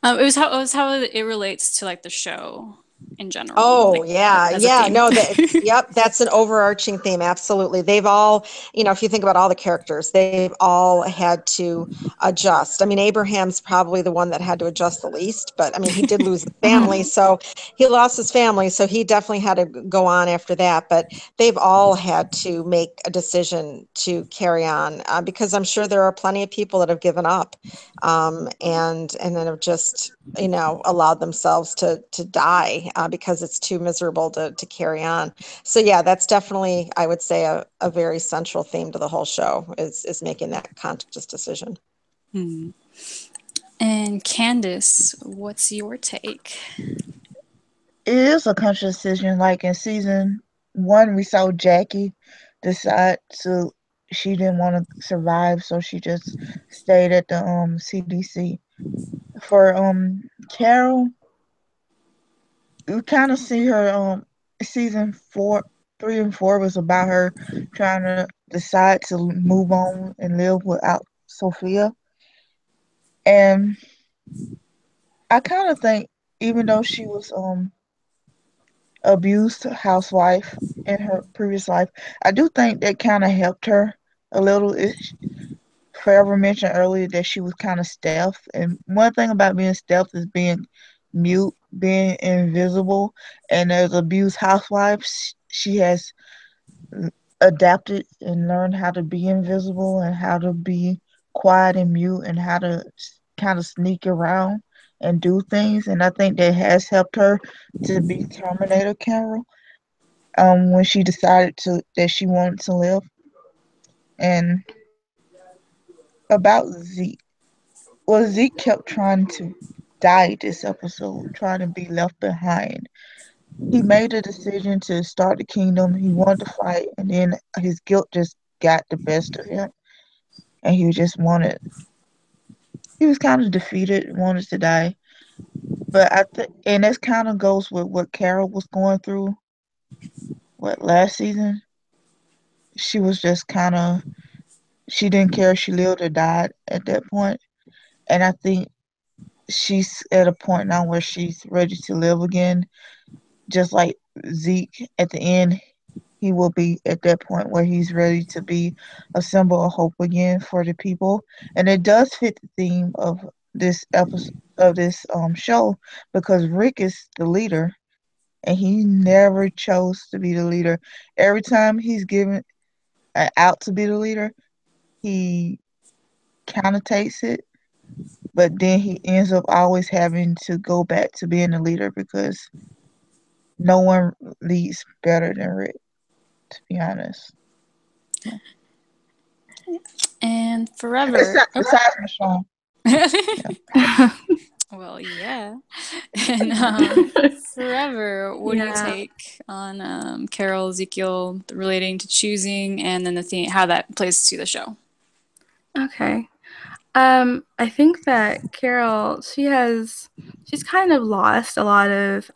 It was how it relates to like the show in general. Oh, like, yeah. as a Yeah. theme. No, yep. That's an overarching theme. Absolutely. They've all, if you think about all the characters, they've all had to adjust. I mean, Abraham's probably the one that had to adjust the least, but I mean, he did lose his family. So he lost his family. So he definitely had to go on after that. But they've all had to make a decision to carry on because I'm sure there are plenty of people that have given up and then have just, allowed themselves to die because it's too miserable to carry on. So yeah, that's definitely, I would say, a very central theme to the whole show is making that conscious decision. Hmm. And Candace, what's your take? It is a conscious decision. Like in season 1, we saw Jackie decide she didn't want to survive, so she just stayed at the CDC. For Carol, we kind of see her season 4, 3 and 4 was about her trying to decide to move on and live without Sophia. And I kind of think, even though she was abused housewife in her previous life, I do think that kind of helped her a little. Forever mentioned earlier that she was kind of stealth, and one thing about being stealth is being mute, being invisible. And as abused housewife, she has adapted and learned how to be invisible and how to be quiet and mute and how to kind of sneak around and do things. And I think that has helped her to be Terminator Carol when she decided that she wanted to live. And about Zeke, well, Zeke kept trying to die this episode, trying to be left behind. He made a decision to start the kingdom. He wanted to fight, and then his guilt just got the best of him, and he was kind of defeated, wanted to die. But I think, and this kind of goes with what Carol was going through. What, last season? She was just kind of, she didn't care if she lived or died at that point. And I think she's at a point now where she's ready to live again, just like Zeke at the end. He will be at that point where he's ready to be a symbol of hope again for the people. And it does fit the theme of this episode of this show, because Rick is the leader and he never chose to be the leader. Every time he's given out to be the leader, he kind of takes it, but then he ends up always having to go back to being the leader because no one leads better than Rick, to be honest. And forever. Besides Michonne. Well, yeah. And forever, what do you take on Carol, Ezekiel relating to choosing, and then the theme, how that plays to the show? Okay. I think that Carol, she's kind of lost a lot of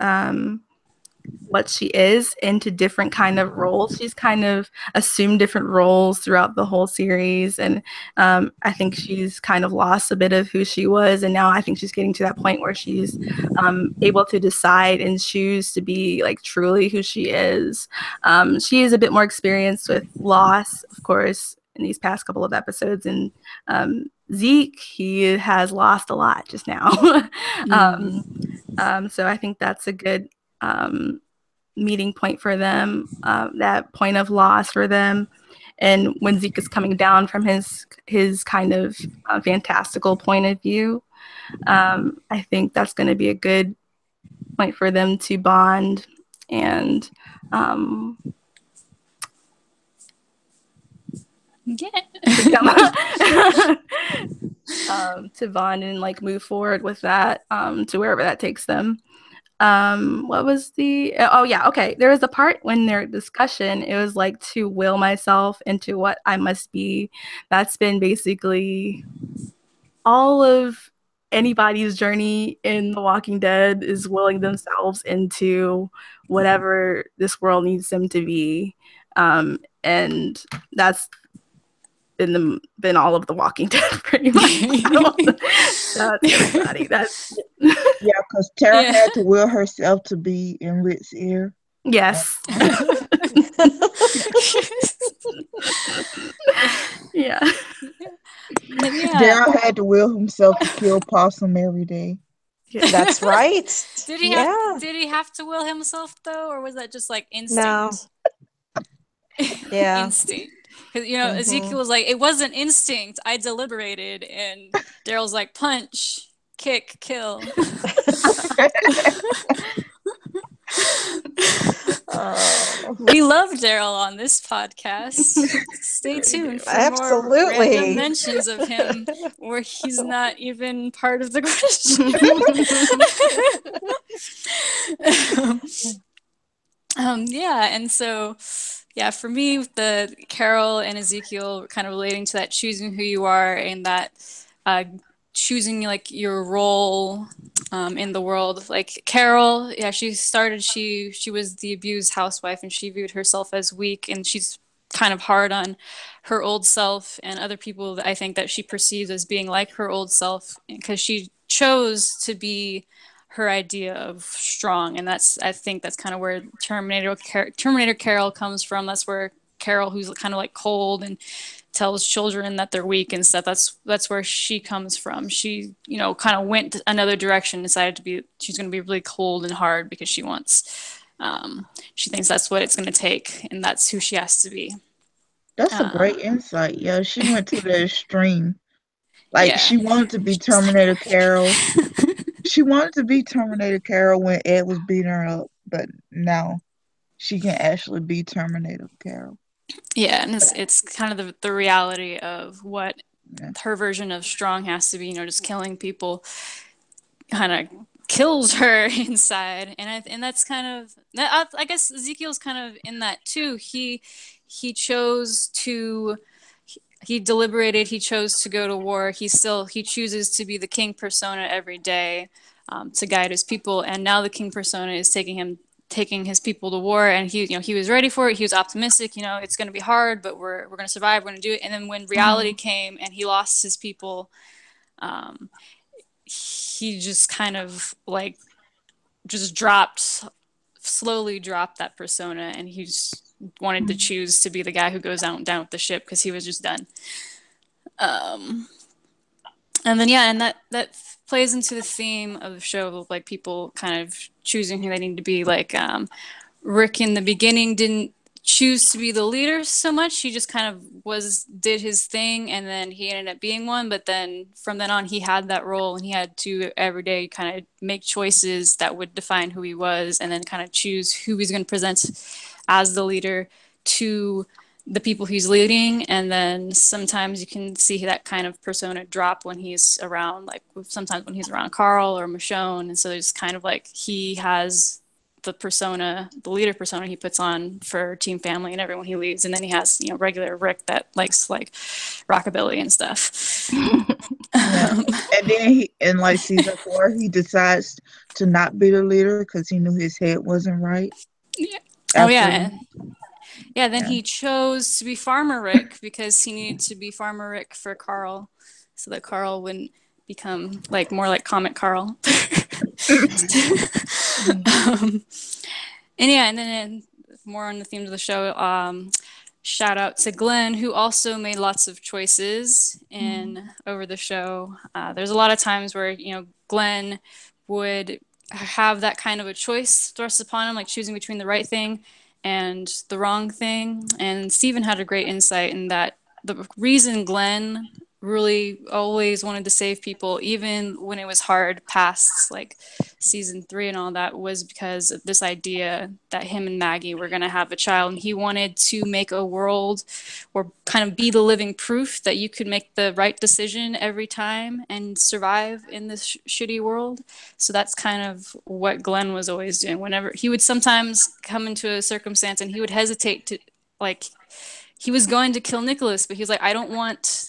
what she is into different kind of roles. She's kind of assumed different roles throughout the whole series, and I think she's kind of lost a bit of who she was, and now I think she's getting to that point where she's able to decide and choose to be like truly who she is. She is a bit more experienced with loss, of course, in these past couple of episodes, and Zeke, he has lost a lot just now. So I think that's a good meeting point for them, that point of loss for them. And when Zeke is coming down from his kind of fantastical point of view, I think that's going to be a good point for them to bond and to bond and like move forward with that to wherever that takes them. What was the okay, there was a part when their discussion, it was like to will myself into what I must be. That's been basically all of anybody's journey in The Walking Dead, is willing themselves into whatever this world needs them to be, and that's been all of The Walking Dead pretty much. That's everybody. That's yeah, because Tara had to will herself to be in Rick's ear. Yes. Yeah. Daryl had to will himself to kill Possum every day. That's right. Did he have to will himself though, or was that just like instinct? No. Yeah. Instinct. Because Ezekiel was like, it wasn't instinct, I deliberated, and Daryl's like, punch, kick, kill. We love Daryl on this podcast. Stay tuned for more random mentions of him where he's not even part of the question. And so for me, the Carol and Ezekiel kind of relating to that choosing who you are and that choosing like your role in the world. Like Carol, she was the abused housewife and she viewed herself as weak, and she's kind of hard on her old self and other people that I think that she perceives as being like her old self, because she chose to be her idea of strong. And I think that's kind of where Terminator Carol comes from. That's where Carol, who's kind of like cold and tells children that they're weak and stuff, that's where she comes from. She kind of went another direction, decided she's going to be really cold and hard because she thinks that's what it's going to take, and that's who she has to be. That's a great insight. Yeah, she went to the extreme. Like she wanted to be Terminator Carol. She wanted to be Terminator Carol when Ed was beating her up, but now she can actually be Terminator Carol. Yeah, and it's kind of the reality of what her version of strong has to be. Just killing people kind of kills her inside, and that's kind of I guess Ezekiel's kind of in that too. He deliberated. He chose to go to war. He chooses to be the king persona every day to guide his people. And now the king persona is taking his people to war. And he was ready for it. He was optimistic. It's going to be hard, but we're going to survive. We're going to do it. And then when reality came and he lost his people, he just kind of like just slowly dropped that persona, and he just wanted to choose to be the guy who goes down with the ship because he was just done. And then and that plays into the theme of the show of like people kind of choosing who they need to be. Like Rick in the beginning didn't choose to be the leader so much. He just kind of did his thing, and then he ended up being one. But then from then on, he had that role, and he had to every day kind of make choices that would define who he was, and then kind of choose who he's going to present as the leader to the people he's leading. And then sometimes you can see that kind of persona drop when he's around, like sometimes when he's around Carl or Michonne. And so there's kind of like he has the leader persona he puts on for Team Family and everyone he leads, and then he has regular Rick that likes like rockabilly and stuff. And then in like season 4, he decides to not be the leader because he knew his head wasn't right. Yeah. Oh After, yeah. Yeah, then yeah. he chose to be Farmer Rick because he needed to be Farmer Rick for Carl, so that Carl wouldn't become like more like Comic Carl. And yeah, and then more on the themes of the show. Shout out to Glenn, who also made lots of choices over the show. There's a lot of times where Glenn would have that kind of a choice thrust upon him, like choosing between the right thing and the wrong thing. And Steven had a great insight in that the reason Glenn really always wanted to save people, even when it was hard past like season 3 and all that, was because of this idea that him and Maggie were going to have a child. And he wanted to make a world or kind of be the living proof that you could make the right decision every time and survive in this shitty world. So that's kind of what Glenn was always doing. Whenever he would sometimes come into a circumstance and he would hesitate to, like, he was going to kill Nicholas, but he was like, I don't want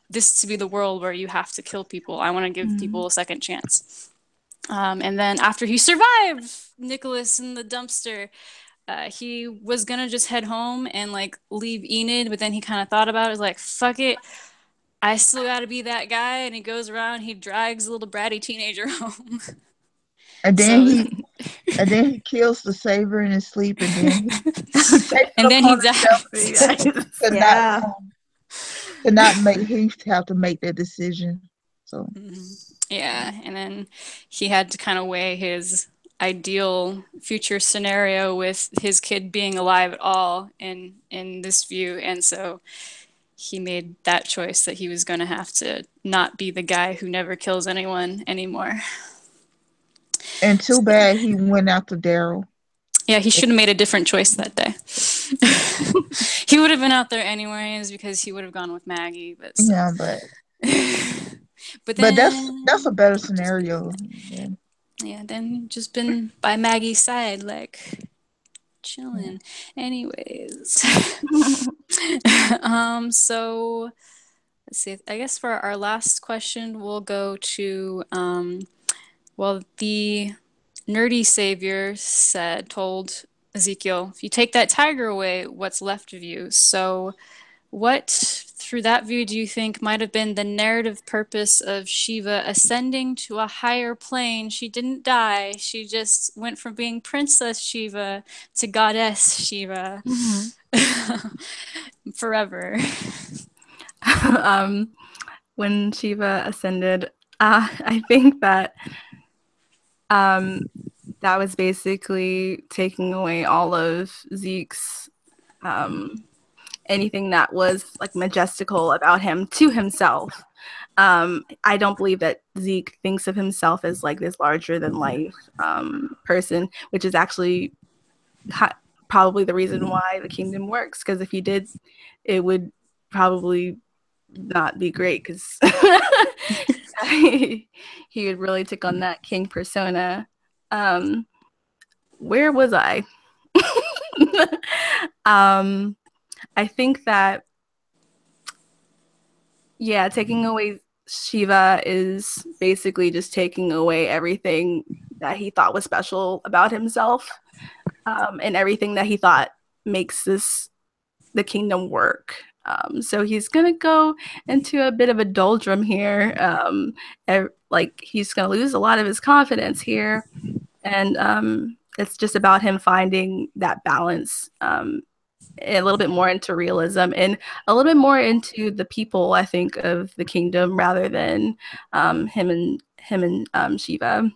this to be the world where you have to kill people. I want to give people a second chance. And then after he survived Nicholas in the dumpster, he was gonna just head home and like leave Enid, but then he kind of thought about it, was like, fuck it, I still gotta be that guy. And he goes around, he drags a little bratty teenager home. And then he kills the saver in his sleep, and then he takes and then he dies. To not make Heath have to make that decision. So yeah, and then he had to kind of weigh his ideal future scenario with his kid being alive at all in this view, and so he made that choice that he was going to have to not be the guy who never kills anyone anymore. And too bad he went after Daryl. Yeah, he should have made a different choice that day. He would have been out there anyways because he would have gone with Maggie. But yeah, but that's a better scenario. Yeah, then just been by Maggie's side, like chilling. Anyways, so let's see. I guess for our last question, we'll go to the nerdy savior told Ezekiel, if you take that tiger away, what's left of you? So what, through that view, do you think might have been the narrative purpose of Shiva ascending to a higher plane? She didn't die. She just went from being Princess Shiva to Goddess Shiva forever. When Shiva ascended, I think that that was basically taking away all of Zeke's anything that was like majestical about him to himself. I don't believe that Zeke thinks of himself as like this larger than life person, which is actually probably the reason why the kingdom works. Because if he did, it would probably not be great, because he would really take on that king persona. Where was I? I think that, yeah, taking away Shiva is basically just taking away everything that he thought was special about himself, and everything that he thought makes the kingdom work. So he's gonna go into a bit of a doldrum here. Like he's gonna lose a lot of his confidence here, and it's just about him finding that balance, a little bit more into realism and a little bit more into the people, I think, of the kingdom rather than him and Shiva.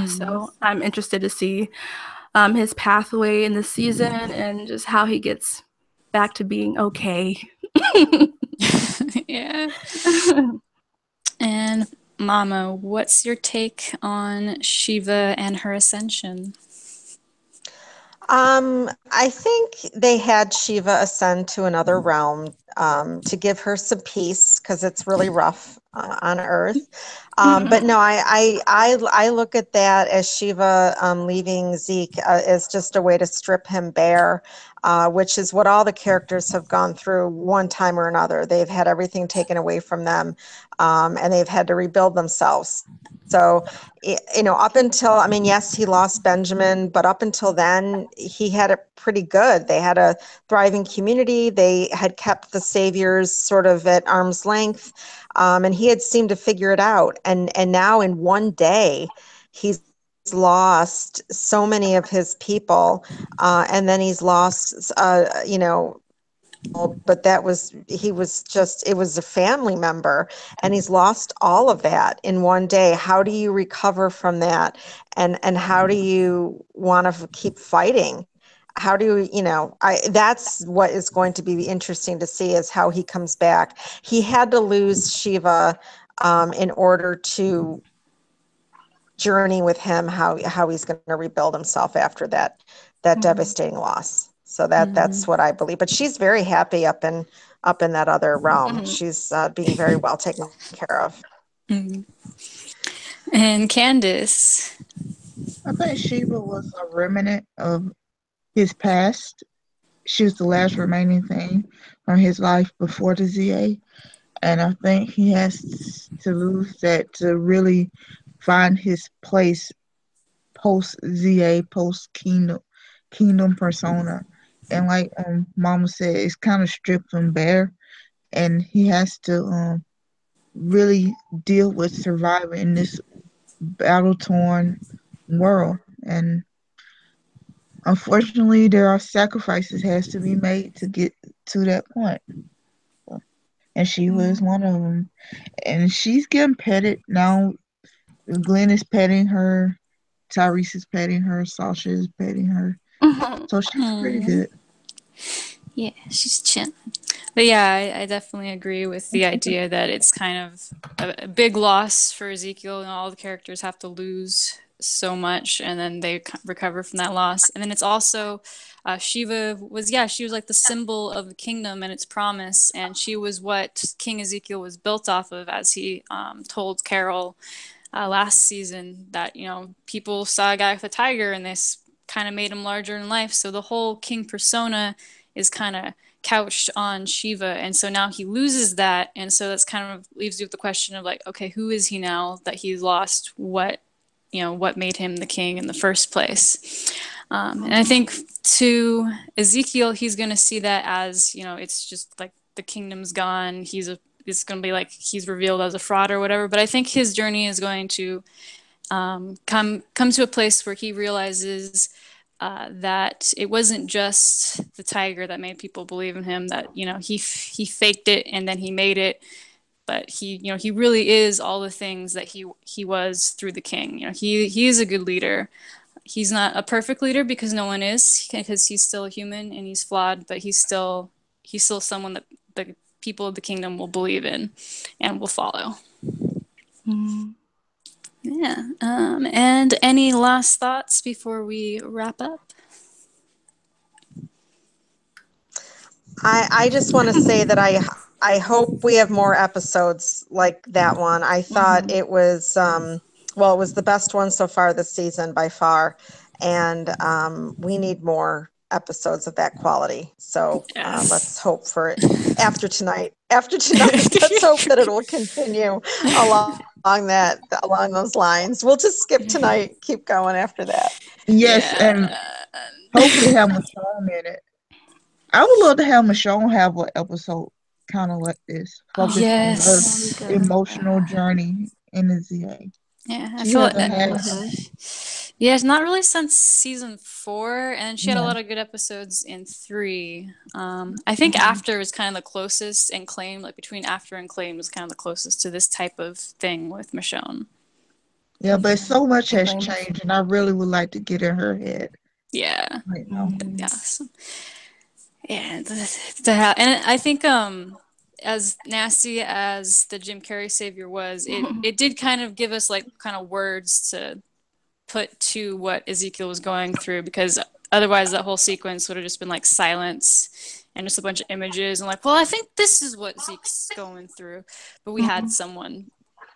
So I'm interested to see his pathway in the season and just how he gets back to being okay. Yeah. And Mama, what's your take on Shiva and her ascension? I think they had Shiva ascend to another realm to give her some peace because it's really rough on Earth. But no, I look at that as Shiva leaving Zeke as just a way to strip him bare, which is what all the characters have gone through one time or another. They've had everything taken away from them, and they've had to rebuild themselves. So, up until, I mean, yes, he lost Benjamin, but up until then, he had it pretty good. They had a thriving community. They had kept the saviors sort of at arm's length, and he had seemed to figure it out. And now in one day, he's lost so many of his people, and then he's lost, but he was just, it was a family member, and he's lost all of that in one day. How do you recover from that? And how do you want to keep fighting? How do that's what is going to be interesting to see, is how he comes back. He had to lose Shiva in order to journey with him, how he's going to rebuild himself after that devastating loss. So that's what I believe. But she's very happy up in that other realm. She's being very well taken care of. And Candace. I think Shiva was a remnant of his past. She was the last remaining thing from his life before the ZA. And I think he has to lose that to really find his place post ZA, post kingdom persona. And like Mama said, it's kind of stripped him bare, and he has to really deal with surviving in this battle torn world. And unfortunately, there are sacrifices has to be made to get to that point. And she was one of them. And she's getting petted now. Glenn is petting her. Tyrese is petting her. Sasha is petting her. So she's pretty good. Yeah, she's chilling. But yeah, I definitely agree with the idea that it's kind of a big loss for Ezekiel, and all the characters have to lose so much, and then they recover from that loss. And then it's also Shiva she was like the symbol of the kingdom and its promise, and she was what King Ezekiel was built off of, as he told Carol last season, that people saw a guy with a tiger and this kind of made him larger in life. So the whole king persona is kind of couched on Shiva, and so now he loses that, and so that's kind of leaves you with the question of like, okay, who is he now that he's lost what made him the king in the first place? And I think to Ezekiel, he's going to see that as it's just like the kingdom's gone. It's going to be like he's revealed as a fraud or whatever. But I think his journey is going to come to a place where he realizes that it wasn't just the tiger that made people believe in him, that he faked it and then he made it, but he really is all the things that he was through the king. He is a good leader. He's not a perfect leader, because no one is, because he's still a human and he's flawed, but he's still someone that the people of the kingdom will believe in and will follow. Yeah. And any last thoughts before we wrap up? I just want to say that I hope we have more episodes like that one. I thought it was it was the best one so far this season by far, and we need more episodes of that quality. So let's hope for it after tonight. Let's hope that it will continue along those lines. We'll just skip tonight, keep going after that. Yes, and hopefully have Michonne in it. I would love to have Michonne have an episode kind of like this, focused on her emotional journey in the ZA. Yeah, I feel like it's not really since season 4, and she had a lot of good episodes in 3. I think After was kind of the closest, and Claim, like between After and Claim, was kind of the closest to this type of thing with Michonne. Yeah, but so much has changed, and I really would like to get in her head. Yeah. Right now. Yeah, and I think as nasty as the Jim Carrey savior was, it did kind of give us like kind of words to put to what Ezekiel was going through, because otherwise that whole sequence would have just been like silence and just a bunch of images and like, well, I think this is what Zeke's going through. But we had someone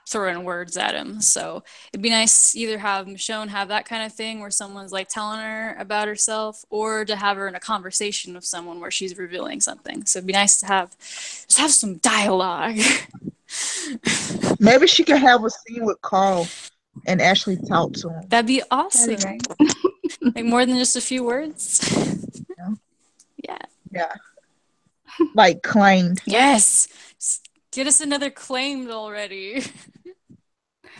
throwing words at him. So it'd be nice either have Michonne have that kind of thing where someone's like telling her about herself, or to have her in a conversation with someone where she's revealing something. So it'd be nice to have some dialogue. Maybe she could have a scene with Carl and actually talk to him. That'd be awesome. That'd be right. Like more than just a few words. Yeah. Yeah. Like claimed. Yes. Get us another claimed already.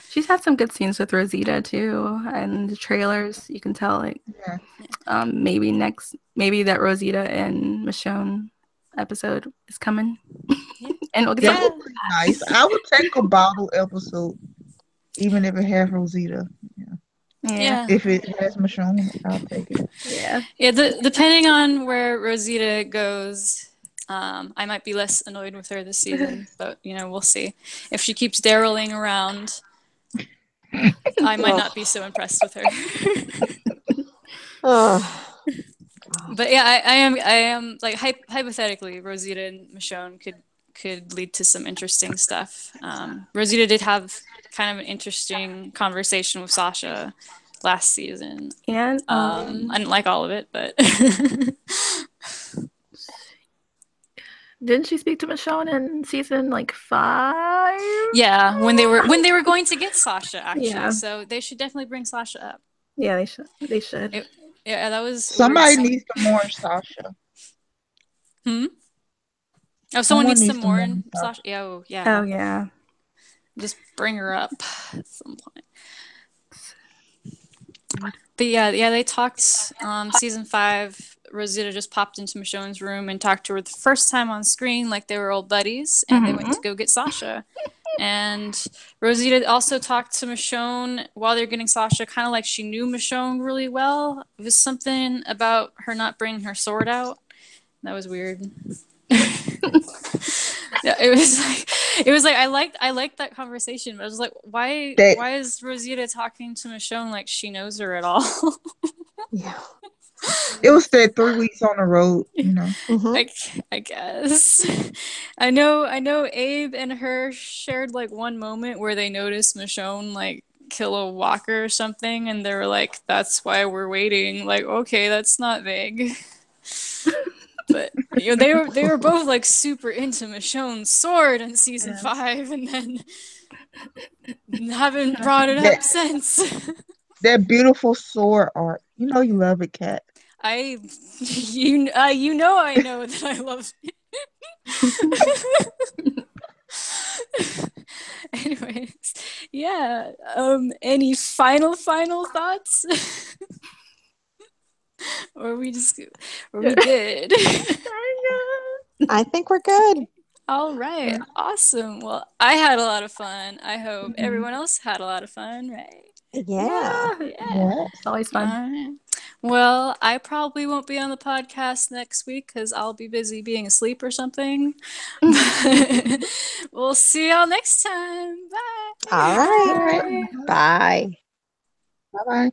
She's had some good scenes with Rosita too, and the trailers. You can tell, like, maybe that Rosita and Michonne episode is coming, and we'll get That would be nice. I would take a bottle episode, even if it has Rosita. Yeah. If it has Michonne, I'll take it. Yeah. Depending on where Rosita goes, I might be less annoyed with her this season, but we'll see. If she keeps Darryling around, I might not be so impressed with her. But yeah, I am like hypothetically, Rosita and Michonne could lead to some interesting stuff. Rosita did have kind of an interesting conversation with Sasha last season, and I didn't like all of it, but didn't she speak to Michonne in season like 5? Yeah, when they were going to get Sasha, actually. Yeah. So they should definitely bring Sasha up. Yeah, they should. Yeah, that was Somebody needs to mourn Sasha. Oh, someone needs to mourn Sasha. Oh, yeah. Oh yeah. Just bring her up at some point. But yeah, they talked season 5. Rosita just popped into Michonne's room and talked to her the first time on screen like they were old buddies, and they went to go get Sasha. And Rosita also talked to Michonne while they're getting Sasha, kind of like she knew Michonne really well. It was something about her not bringing her sword out. That was weird. Yeah, it was like I liked that conversation, but I was like, why is Rosita talking to Michonne like she knows her at all? Yeah. It was that 3 weeks on the road, I guess. I know Abe and her shared like one moment where they noticed Michonne like kill a walker or something, and they were like, that's why we're waiting. Like, okay, that's not vague. But they were both like super into Michonne's sword in season 5, and then haven't brought it up since. That beautiful sword art. You know you love it, Kat. I know that I love it. Anyways, yeah. Any final thoughts? Or we good? I think we're good. All right. Awesome. Well, I had a lot of fun. I hope everyone else had a lot of fun, right? Yeah. It's always fun. All right. Well, I probably won't be on the podcast next week because I'll be busy being asleep or something. We'll see y'all next time. Bye. All right. Bye. Bye-bye.